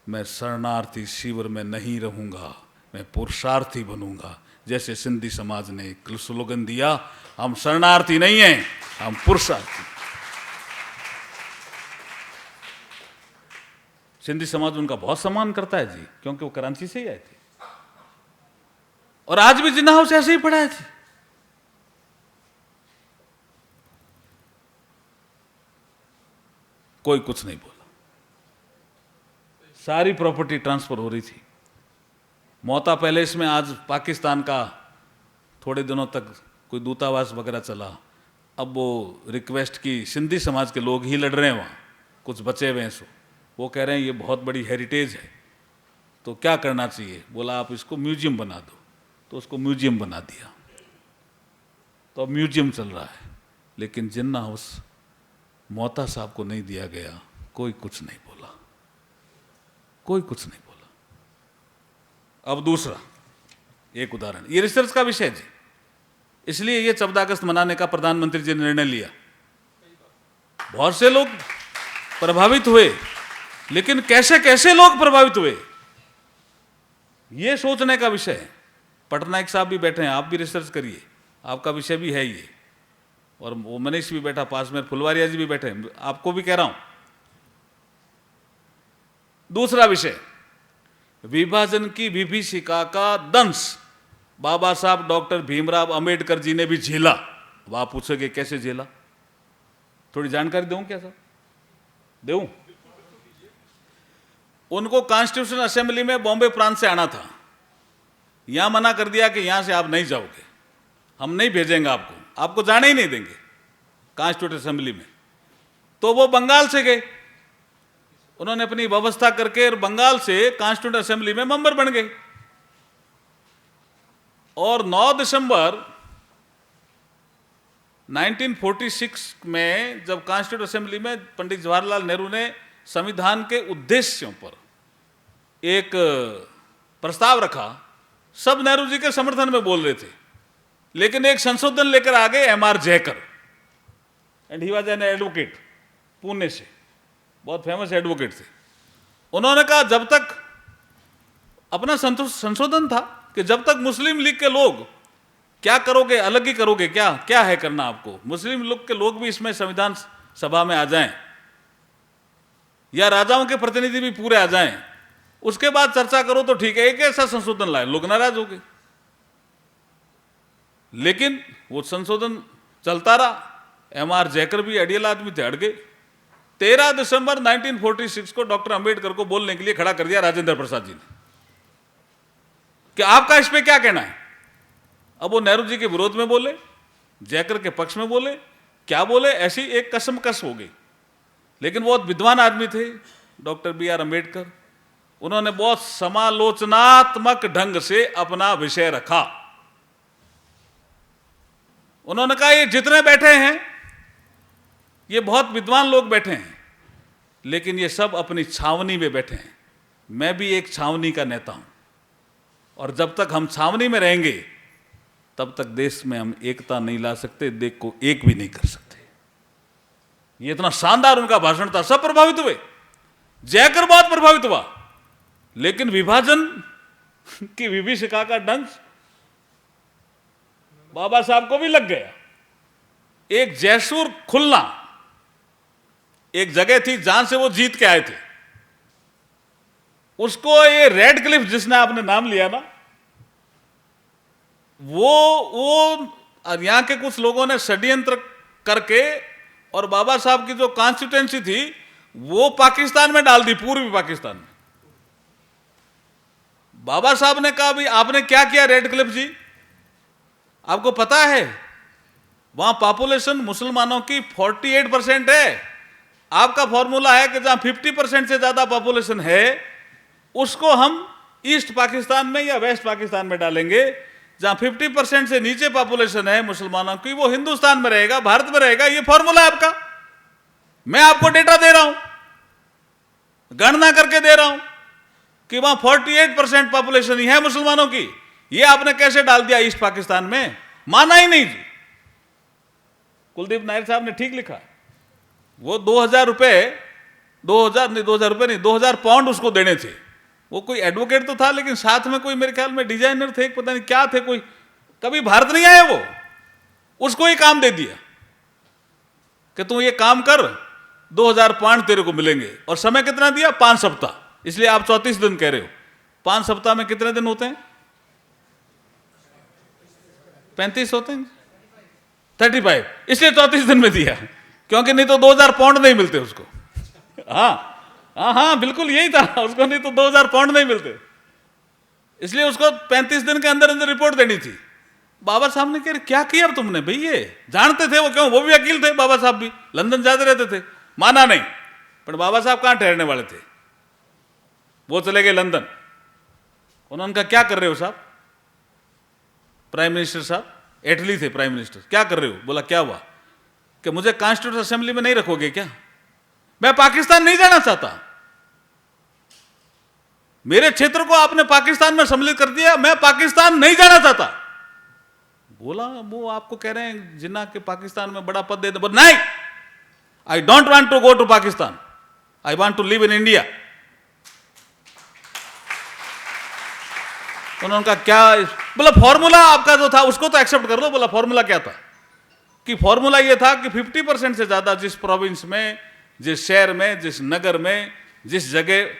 मैं शरणार्थी शिविर में नहीं रहूंगा, मैं पुरुषार्थी बनूंगा। जैसे सिंधी समाज ने स्लोगन दिया, हम शरणार्थी नहीं हैं, हम पुरुषार्थी। सिंधी समाज उनका बहुत सम्मान करता है जी, क्योंकि वो कराची से ही आए थे। और आज भी जिन्ना हाउस ऐसे ही पड़ा है जी। कोई कुछ नहीं बोला। सारी प्रॉपर्टी ट्रांसफर हो रही थी। मोहता पैलेस में आज पाकिस्तान का थोड़े दिनों तक कोई दूतावास वगैरह चला। अब वो रिक्वेस्ट की, सिंधी समाज के लोग ही लड़ रहे हैं वहाँ, कुछ बचे हुए हैं। सो वो कह रहे हैं ये बहुत बड़ी हेरिटेज है, तो क्या करना चाहिए? बोला आप इसको म्यूजियम बना दो। तो उसको म्यूजियम बना दिया, तो अब म्यूजियम चल रहा है। लेकिन जिन्ना हाउस मोहता साहब को नहीं दिया गया। कोई कुछ नहीं बोला, कोई कुछ नहीं बोला। अब दूसरा एक उदाहरण, ये रिसर्च का विषय जी, इसलिए ये 14 अगस्त मनाने का प्रधानमंत्री जी ने निर्णय लिया। बहुत से लोग प्रभावित हुए, लेकिन कैसे कैसे लोग प्रभावित हुए ये सोचने का विषय है। पटनायक साहब भी बैठे हैं, आप भी रिसर्च करिए, आपका विषय भी है ये। और वो मनीष भी बैठा पास में, फुलवारिया जी भी बैठे हैं, आपको भी कह रहा हूं। दूसरा विषय, विभाजन की विभीषिका का दंश बाबा साहब डॉक्टर भीमराव अंबेडकर जी ने भी झेला। अब आप पूछोगे कैसे झेला? थोड़ी जानकारी दूं क्या साहब? दूं? उनको कॉन्स्टिट्यूशन असेंबली में बॉम्बे प्रांत से आना था, यहां मना कर दिया कि यहां से आप नहीं जाओगे, हम नहीं भेजेंगे आपको जाने ही नहीं देंगे कॉन्स्टिट्यूशन असेंबली में। तो वो बंगाल से गए, उन्होंने अपनी व्यवस्था करके और बंगाल से कॉन्स्टिट्यूशन असेंबली में मेंबर बन गए। और 9 दिसंबर 1946 में जब कॉन्स्टिट्यूशन असेंबली में पंडित जवाहरलाल नेहरू ने संविधान के उद्देश्यों पर एक प्रस्ताव रखा, सब नेहरू जी के समर्थन में बोल रहे थे, लेकिन एक संशोधन लेकर आ गए M.R. Jayakar, and he was an advocate, Pune से, बहुत फेमस एडवोकेट थे। उन्होंने कहा जब तक, अपना संशोधन था कि जब तक मुस्लिम लीग के लोग, क्या करोगे, अलग ही करोगे क्या, क्या है करना आपको, मुस्लिम लीग के लोग भी इसमें संविधान सभा में आ जाएं, या राजाओं के प्रतिनिधि भी पूरे आ जाएं, उसके बाद चर्चा करो तो ठीक है। एक ऐसा संशोधन लाए, लोग नाराज हो गए, लेकिन वो संशोधन चलता रहा। M.R. जयकर भी अड़ियल आदमी थे, अड़ गए। 13 दिसंबर 1946 को डॉक्टर अंबेडकर को बोलने के लिए खड़ा कर दिया राजेंद्र प्रसाद जी ने कि आपका इस पे क्या कहना है। अब वो नेहरू जी के विरोध में बोले, जयकर के पक्ष में बोले, क्या बोले, ऐसी एक कसमकस हो गई। लेकिन बहुत विद्वान आदमी थे डॉक्टर B.R. अंबेडकर। उन्होंने बहुत समालोचनात्मक ढंग से अपना विषय रखा। उन्होंने कहा ये जितने बैठे हैं ये बहुत विद्वान लोग बैठे हैं, लेकिन ये सब अपनी छावनी में बैठे हैं। मैं भी एक छावनी का नेता हूं, और जब तक हम छावनी में रहेंगे तब तक देश में हम एकता नहीं ला सकते, देश को एक भी नहीं कर सकते। ये इतना शानदार उनका भाषण था, सब प्रभावित हुए। जयकर बहुत प्रभावित हुआ, लेकिन विभाजन की विभीषिका का डंस बाबा साहब को भी लग गया। एक जैसूर खुलना एक जगह थी जहां से वो जीत के आए थे, उसको ये रेड क्लिफ जिसने आपने नाम लिया ना, वो यहां के कुछ लोगों ने षड्यंत्र करके और बाबा साहब की जो कॉन्स्टिट्यूएंसी थी वो पाकिस्तान में डाल दी, पूर्वी पाकिस्तान में। बाबा साहब ने कहा, भाई आपने क्या किया रेड क्लिफ जी? आपको पता है वहां पॉपुलेशन मुसलमानों की 48% है। आपका फॉर्मूला है कि जहां 50% से ज्यादा पॉपुलेशन है उसको हम ईस्ट पाकिस्तान में या वेस्ट पाकिस्तान में डालेंगे। जहां 50% से नीचे पॉपुलेशन है मुसलमानों की, वो हिंदुस्तान में रहेगा, भारत में रहेगा। ये फॉर्मूला है आपका। मैं आपको डेटा दे रहा हूं, गणना करके दे रहा हूं कि वहां 48% पॉपुलेशन ही है मुसलमानों की। ये आपने कैसे डाल दिया ईस्ट पाकिस्तान में? माना ही नहीं जी। कुलदीप नायर साहब ने ठीक लिखा। वो 2000 रुपए 2000 पाउंड उसको देने थे। वो कोई एडवोकेट तो था, लेकिन साथ में कोई मेरे ख्याल में डिजाइनर थे, पता नहीं क्या थे, कोई कभी भारत नहीं आए वो। उसको ही काम दे दिया कि तू ये काम कर, 2000 पाउंड तेरे को मिलेंगे। और समय कितना दिया? 5 सप्ताह। इसलिए आप 34 दिन कह रहे हो। 5 सप्ताह में कितने दिन होते हैं? 35 होते हैं, 35। इसलिए 34 दिन में दिया, क्योंकि नहीं तो 2000 पाउंड नहीं मिलते उसको। हाँ हाँ हाँ, बिल्कुल यही था। उसको नहीं तो 2000 पाउंड नहीं मिलते, इसलिए उसको 35 दिन के अंदर अंदर रिपोर्ट देनी थी। बाबा साहब ने कहा क्या किया तुमने? भाई ये जानते थे वो, क्यों, वो भी वकील थे, बाबा साहब भी लंदन जाते रहते थे। माना नहीं। पर बाबा साहब कहां ठहरने वाले थे? वो चले गए लंदन। उन्होंने कहा क्या कर रहे हो साहब? प्राइम मिनिस्टर साहब, इटली थे प्राइम मिनिस्टर, क्या कर रहे हो? बोला क्या हुआ? कि मुझे कॉन्स्टिट्यूशन असेंबली में नहीं रखोगे क्या? मैं पाकिस्तान नहीं जाना चाहता। मेरे क्षेत्र को आपने पाकिस्तान में सम्मिलित कर दिया, मैं पाकिस्तान नहीं जाना चाहता। बोला वो आपको कह रहे हैं जिन्ना के पाकिस्तान में बड़ा पद दे दो। नहीं, I don't want to go to Pakistan, I want to live in India. उन्होंने कहा क्या? बोला फॉर्मूला आपका जो था उसको तो एक्सेप्ट कर लो। बोला फॉर्मूला क्या था? कि फॉर्मूला ये था कि 50% से ज्यादा जिस प्रोविंस में, जिस शहर में, जिस नगर में, जिस जगह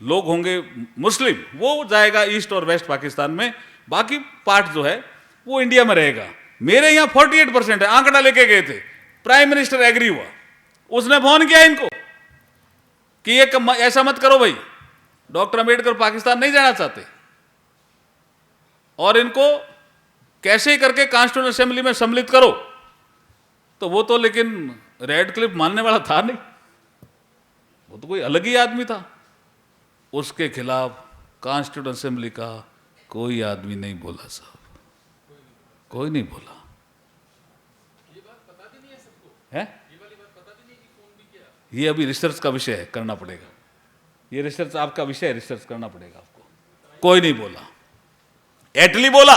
लोग होंगे मुस्लिम, वो जाएगा ईस्ट और वेस्ट पाकिस्तान में, बाकी पार्ट जो है वो इंडिया में रहेगा। मेरे यहां 48% है, आंकड़ा लेके गए थे। प्राइम मिनिस्टर एग्री हुआ, उसने फोन किया इनको कि ये ऐसा मत करो भाई, डॉक्टर अंबेडकर पाकिस्तान नहीं जाना चाहते, और इनको कैसे ही करके कॉन्स्टिट्यूशन असेंबली में सम्मिलित करो। तो वो तो लेकिन रेड क्लिफ मानने वाला था नहीं, वो तो कोई अलग ही आदमी था। उसके खिलाफ कॉन्स्टिट्यूशन असेंबली का कोई आदमी नहीं बोला साहब, कोई नहीं बोला। ये बात पता भी नहीं है सबको, है ये वाली बात पता भी नहीं कि कौन भी किया। ये अभी रिसर्च का विषय है, करना पड़ेगा। ये रिसर्च आपका विषय है, रिसर्च करना पड़ेगा आपको। कोई नहीं बोला, एटली बोला।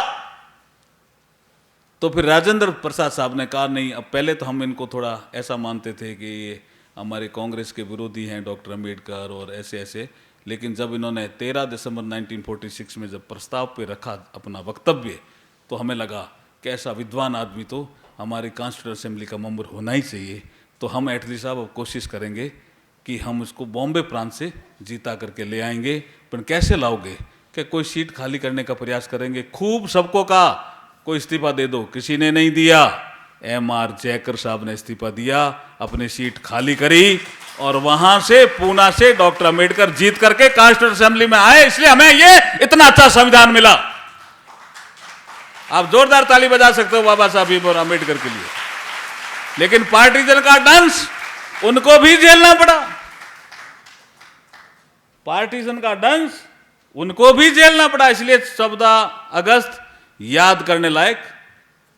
तो फिर राजेंद्र प्रसाद साहब ने कहा नहीं, अब पहले तो हम इनको थोड़ा ऐसा मानते थे कि ये हमारे कांग्रेस के विरोधी हैं डॉक्टर अंबेडकर और ऐसे ऐसे, लेकिन जब इन्होंने 13 दिसंबर 1946 में जब प्रस्ताव पे रखा अपना वक्तव्य, तो हमें लगा कि ऐसा विद्वान आदमी तो हमारी कॉन्स्टिट्यूशन असेंबली का मेंबर होना ही चाहिए। तो हम एटली साहब अब कोशिश करेंगे कि हम इसको बॉम्बे प्रांत से जीता करके ले आएंगे। पर कैसे लाओगे? कि कोई सीट खाली करने का प्रयास करेंगे। खूब सबको कहा कोई इस्तीफा दे दो, किसी ने नहीं दिया। M.R. जयकर साहब ने इस्तीफा दिया, अपनी सीट खाली करी और वहां से पूना से डॉक्टर अंबेडकर जीत करके कॉन्स्टिट्यूंट असेंबली में आए, इसलिए हमें ये इतना अच्छा संविधान मिला। आप जोरदार ताली बजा सकते हो बाबा साहब भीमराव अंबेडकर के लिए। लेकिन पार्टीजन का डांस उनको भी झेलना पड़ा, पार्टीजन का डांस उनको भी झेलना पड़ा। इसलिए 14 अगस्त याद करने लायक,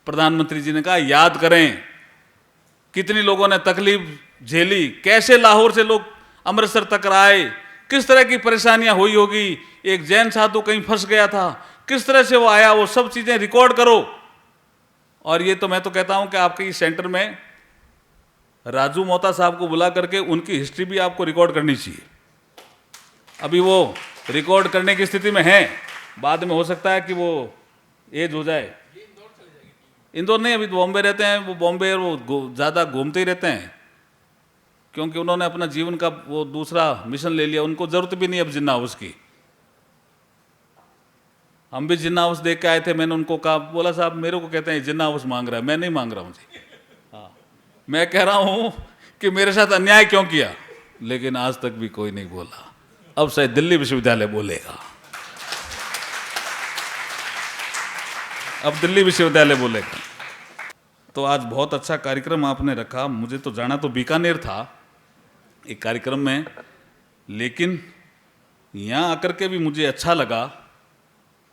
प्रधानमंत्री जी ने कहा याद करें कितनी लोगों ने तकलीफ झेली, कैसे लाहौर से लोग अमृतसर तक आए, किस तरह की परेशानियां हुई होगी, एक जैन साधु कहीं फंस गया था, किस तरह से वो आया, वो सब चीजें रिकॉर्ड करो। और ये तो मैं तो कहता हूं कि आपके इस सेंटर में राजू मोहता साहब को बुला करके उनकी हिस्ट्री भी आपको रिकॉर्ड करनी चाहिए। अभी वो रिकॉर्ड करने की स्थिति में है, बाद में हो सकता है कि वो एज हो जाए। इंदौर नहीं, अभी तो बॉम्बे रहते हैं, वो बॉम्बे और वो ज़्यादा घूमते ही रहते हैं, क्योंकि उन्होंने अपना जीवन का वो दूसरा मिशन ले लिया, उनको ज़रूरत भी नहीं अब जिन्ना हाउस की। हम भी जिन्ना हाउस देख के आए थे, मैंने उनको कहा, बोला साहब मेरे को कहते हैं जिन्ना हाउस मांग रहा है, मैं नहीं मांग रहा हूँ जी। हाँ, मैं कह रहा हूँ कि मेरे साथ अन्याय क्यों किया, लेकिन आज तक भी कोई नहीं बोला। अब शायद दिल्ली विश्वविद्यालय बोलेगा, अब दिल्ली विश्वविद्यालय बोलेगा। तो आज बहुत अच्छा कार्यक्रम आपने रखा। मुझे तो जाना तो बीकानेर था एक कार्यक्रम में, लेकिन यहाँ आकर के भी मुझे अच्छा लगा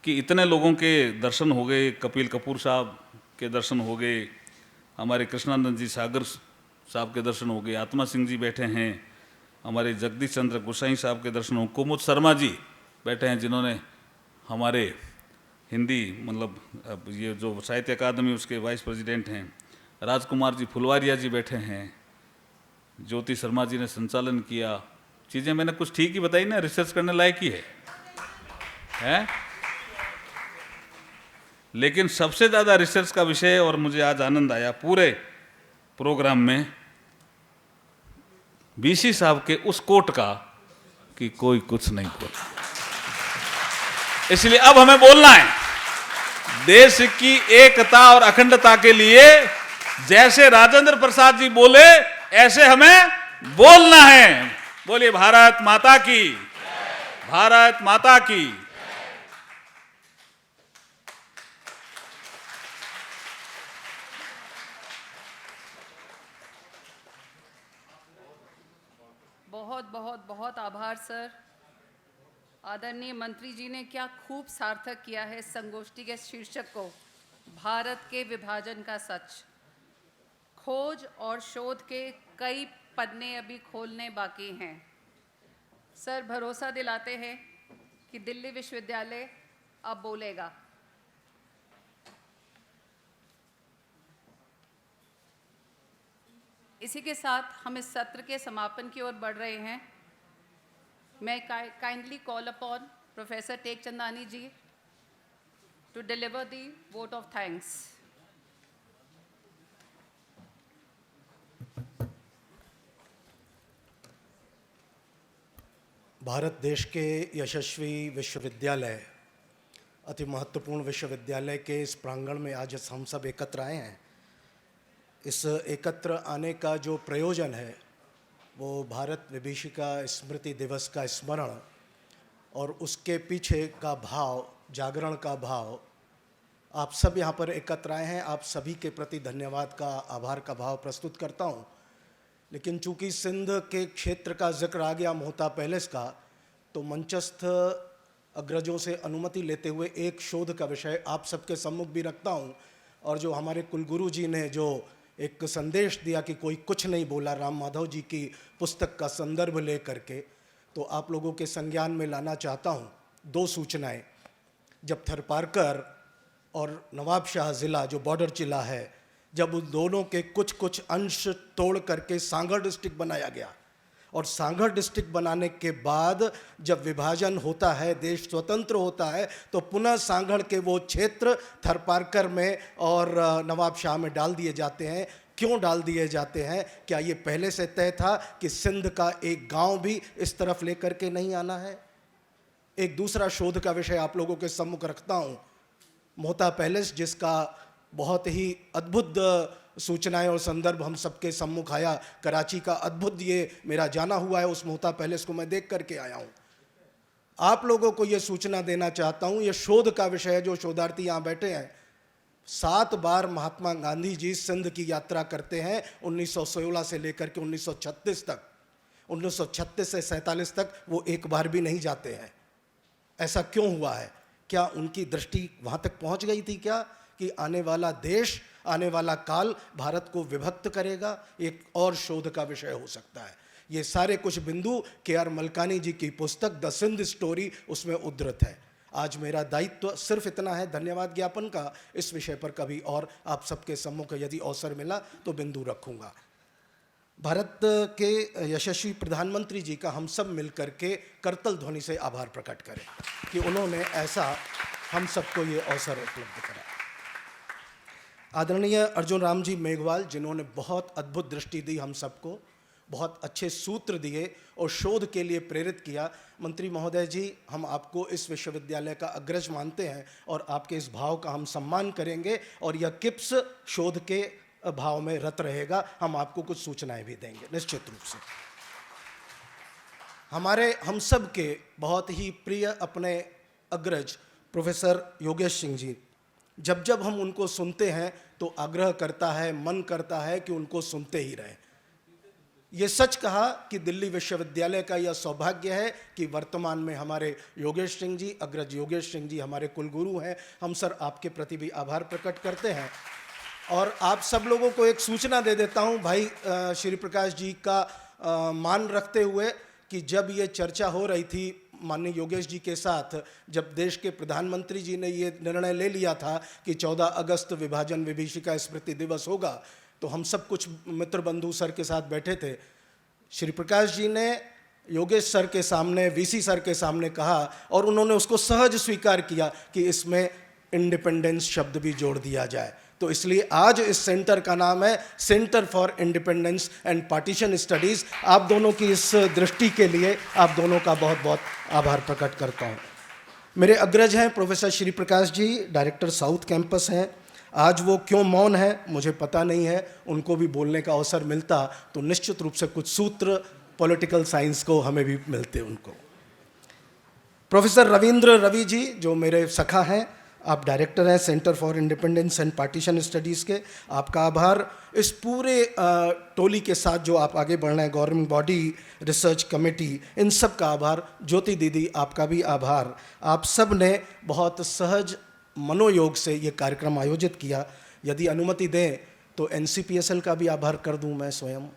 कि इतने लोगों के दर्शन हो गए। कपिल कपूर साहब के दर्शन हो गए, हमारे कृष्णानंद जी सागर साहब के दर्शन हो गए, आत्मा सिंह जी बैठे हैं, हमारे जगदीश चंद्र गोसाई साहब के दर्शन हो, कुमुद शर्मा जी बैठे हैं जिन्होंने हमारे हिंदी मतलब ये जो साहित्य अकादमी उसके वाइस प्रेसिडेंट हैं, राजकुमार जी फुलवारिया जी बैठे हैं, ज्योति शर्मा जी ने संचालन किया। चीज़ें मैंने कुछ ठीक ही बताई ना, रिसर्च करने लायक ही है? लेकिन सबसे ज़्यादा रिसर्च का विषय, और मुझे आज आनंद आया पूरे प्रोग्राम में, बीसी साहब के उस कोट का कि कोई कुछ नहीं बोला। इसलिए अब हमें बोलना है, देश की एकता और अखंडता के लिए जैसे राजेंद्र प्रसाद जी बोले ऐसे हमें बोलना है। बोलिए भारत माता की, भारत माता की। बहुत बहुत बहुत आभार सर। आदरणीय मंत्री जी ने क्या खूब सार्थक किया है संगोष्ठी के शीर्षक को, भारत के विभाजन का सच। खोज और शोध के कई पन्ने अभी खोलने बाकी हैं। सर भरोसा दिलाते हैं कि दिल्ली विश्वविद्यालय अब बोलेगा। इसी के साथ हम इस सत्र के समापन की ओर बढ़ रहे हैं। मैं kindly call upon professor Tekchandani ji to deliver the vote of thanks. Bharat देश के यशस्वी विश्वविद्यालय, अति महत्वपूर्ण विश्वविद्यालय के इस प्रांगण में आज हम सब एकत्र आए हैं। इस एकत्र आने का जो प्रयोजन है वो भारत विभीषिका स्मृति दिवस का स्मरण और उसके पीछे का भाव, जागरण का भाव, आप सब यहाँ पर एकत्र आए हैं। आप सभी के प्रति धन्यवाद का, आभार का भाव प्रस्तुत करता हूँ। लेकिन चूंकि सिंध के क्षेत्र का जिक्र आ गया मोहता पैलेस का, तो मंचस्थ अग्रजों से अनुमति लेते हुए एक शोध का विषय आप सबके सम्मुख भी रखता हूँ। और जो हमारे कुलगुरु जी ने जो एक संदेश दिया कि कोई कुछ नहीं बोला, राम माधव जी की पुस्तक का संदर्भ ले करके, तो आप लोगों के संज्ञान में लाना चाहता हूँ 2 सूचनाएं। जब थरपारकर और नवाबशाह ज़िला जो बॉर्डर जिला है, जब उन दोनों के कुछ कुछ अंश तोड़ करके सांगड़ डिस्ट्रिक्ट बनाया गया, और सांगड़ डिस्ट्रिक्ट बनाने के बाद जब विभाजन होता है, देश स्वतंत्र होता है, तो पुनः सांगड़ के वो क्षेत्र थरपारकर में और नवाबशाह में डाल दिए जाते हैं। क्यों डाल दिए जाते हैं? क्या ये पहले से तय था कि सिंध का एक गांव भी इस तरफ लेकर के नहीं आना है? एक दूसरा शोध का विषय आप लोगों के सम्मुख रखता हूँ। मोहता पैलेस, जिसका बहुत ही अद्भुत सूचनाएं और संदर्भ हम सबके सम्मुख आया। कराची का अद्भुत ये मेरा जाना हुआ है, उस मोहता पैलेस को मैं देख करके आया हूँ। आप लोगों को ये सूचना देना चाहता हूँ, ये शोध का विषय है, जो शोधार्थी यहाँ बैठे हैं। 7 बार महात्मा गांधी जी सिंध की यात्रा करते हैं, 1916 से लेकर के 1936 तक। 1936 से 47 तक वो एक बार भी नहीं जाते हैं। ऐसा क्यों हुआ है? क्या उनकी दृष्टि वहाँ तक पहुँच गई थी क्या कि आने वाला देश, आने वाला काल भारत को विभक्त करेगा? एक और शोध का विषय हो सकता है। ये सारे कुछ बिंदु के.आर. मलकानी जी की पुस्तक द सिंध स्टोरी उसमें उद्धृत है। आज मेरा दायित्व सिर्फ इतना है धन्यवाद ज्ञापन का। इस विषय पर कभी और आप सबके सम्मुख यदि अवसर मिला तो बिंदु रखूंगा। भारत के यशस्वी प्रधानमंत्री जी का हम सब मिलकर के करतल ध्वनि से आभार प्रकट करें कि उन्होंने ऐसा हम सबको ये अवसर उपलब्ध कराया। आदरणीय अर्जुन राम जी मेघवाल, जिन्होंने बहुत अद्भुत दृष्टि दी हम सबको, बहुत अच्छे सूत्र दिए और शोध के लिए प्रेरित किया। मंत्री महोदय जी, हम आपको इस विश्वविद्यालय का अग्रज मानते हैं और आपके इस भाव का हम सम्मान करेंगे और यह किप्स शोध के भाव में रत रहेगा। हम आपको कुछ सूचनाएं भी देंगे निश्चित रूप से। हम सब के बहुत ही प्रिय अपने अग्रज प्रोफेसर योगेश सिंह जी, जब हम उनको सुनते हैं तो आग्रह करता है, मन करता है कि उनको सुनते ही रहें। ये सच कहा कि दिल्ली विश्वविद्यालय का यह सौभाग्य है कि वर्तमान में हमारे योगेश सिंह जी, अग्रज योगेश सिंह जी हमारे कुलगुरु हैं। हम सर आपके प्रति भी आभार प्रकट करते हैं। और आप सब लोगों को एक सूचना दे देता हूं भाई श्री प्रकाश जी का मान रखते हुए कि जब ये चर्चा हो रही थी माननीय योगेश जी के साथ, जब देश के प्रधानमंत्री जी ने ये निर्णय ले लिया था कि 14 अगस्त विभाजन विभीषिका स्मृति दिवस होगा, तो हम सब कुछ मित्र बंधु सर के साथ बैठे थे। श्री प्रकाश जी ने योगेश सर के सामने, वीसी सर के सामने कहा और उन्होंने उसको सहज स्वीकार किया कि इसमें इंडिपेंडेंस शब्द भी जोड़ दिया जाए। तो इसलिए आज इस सेंटर का नाम है centre for independence and partition studies. आप दोनों की इस दृष्टि के लिए आप दोनों का बहुत बहुत आभार प्रकट करता हूँ। मेरे अग्रज हैं professor Shri Prakash ji, director south campus हैं। आज वो क्यों मौन है मुझे पता नहीं है, उनको भी बोलने का अवसर मिलता तो निश्चित रूप से कुछ सूत्र पॉलिटिकल साइंस को हमें भी मिलते उनको। प्रोफेसर रविंद्र रवि जी, जो मेरे सखा हैं, आप डायरेक्टर हैं centre for independence and partition studies के, आपका आभार। इस पूरे टोली के साथ जो आप आगे बढ़ रहे हैं, गवर्नमेंट बॉडी, रिसर्च कमेटी, इन सब का आभार। ज्योति दीदी, आपका भी आभार। आप सब ने बहुत सहज मनोयोग से ये कार्यक्रम आयोजित किया। यदि अनुमति दें तो NCPSL का भी आभार कर दूं मैं स्वयं,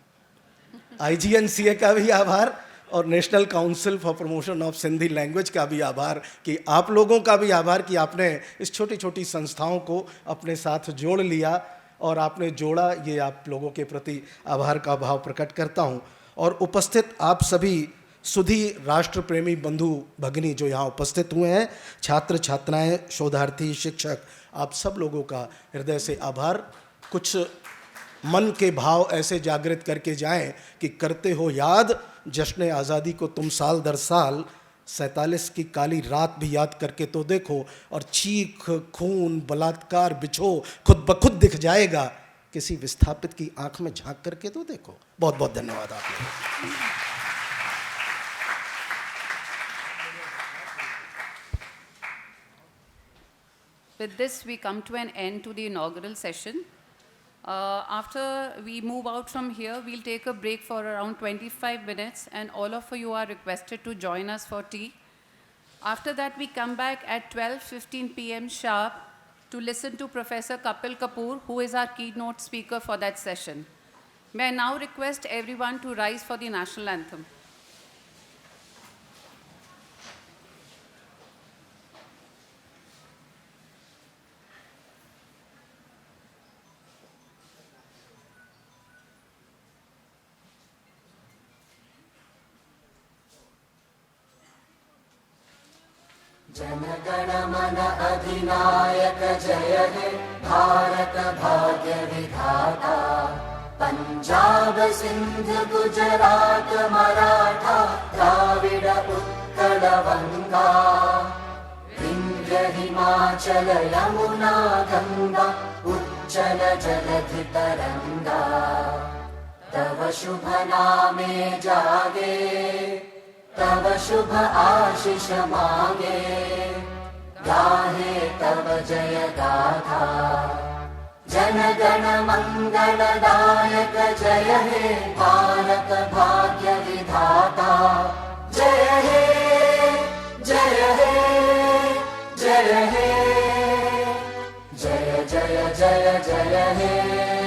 IGNCA का भी आभार और national council for promotion of Sindhi language का भी आभार, कि आप लोगों का भी आभार कि आपने इस छोटी छोटी संस्थाओं को अपने साथ जोड़ लिया और आपने जोड़ा। ये आप लोगों के प्रति आभार का भाव प्रकट करता हूँ। और उपस्थित आप सभी सुधी राष्ट्र प्रेमी बंधु भगिनी जो यहाँ उपस्थित हुए हैं, छात्र छात्राएं, शोधार्थी, शिक्षक, आप सब लोगों का हृदय से आभार। कुछ मन के भाव ऐसे जागृत करके जाएं कि करते हो याद जश्न आज़ादी को तुम साल दर साल, 47 की काली रात भी याद करके तो देखो, और चीख, खून, बलात्कार, बिछो खुद ब खुद दिख जाएगा, किसी विस्थापित की आंख में झांक करके तो देखो। बहुत बहुत धन्यवाद आप लोगों। With this, we come to an end to the inaugural session. After we move out from here, we'll take a break for around 25 minutes, and all of you are requested to join us for tea. After that, we come back at 12:15 p.m. sharp to listen to Professor Kapil Kapoor, who is our keynote speaker for that session. May I now request everyone to rise for the national anthem. Jana Gana Mana अधिनायक जय हे भारत भाग्य विधाता, पंजाब सिंध गुजरात मराठा द्राविड उत्कल बंगा, विंध्य हिमाचल यमुना गंगा चञ्चल जलधि तरङ्गा तव शुभ नामे जागे तव शुभ आशीष मागे गाहे तव जय गाथा जन गण मंगलदायक जय हे भारत भाग्य विधाता जय हे जय हे जय हे जय जय जय जय हे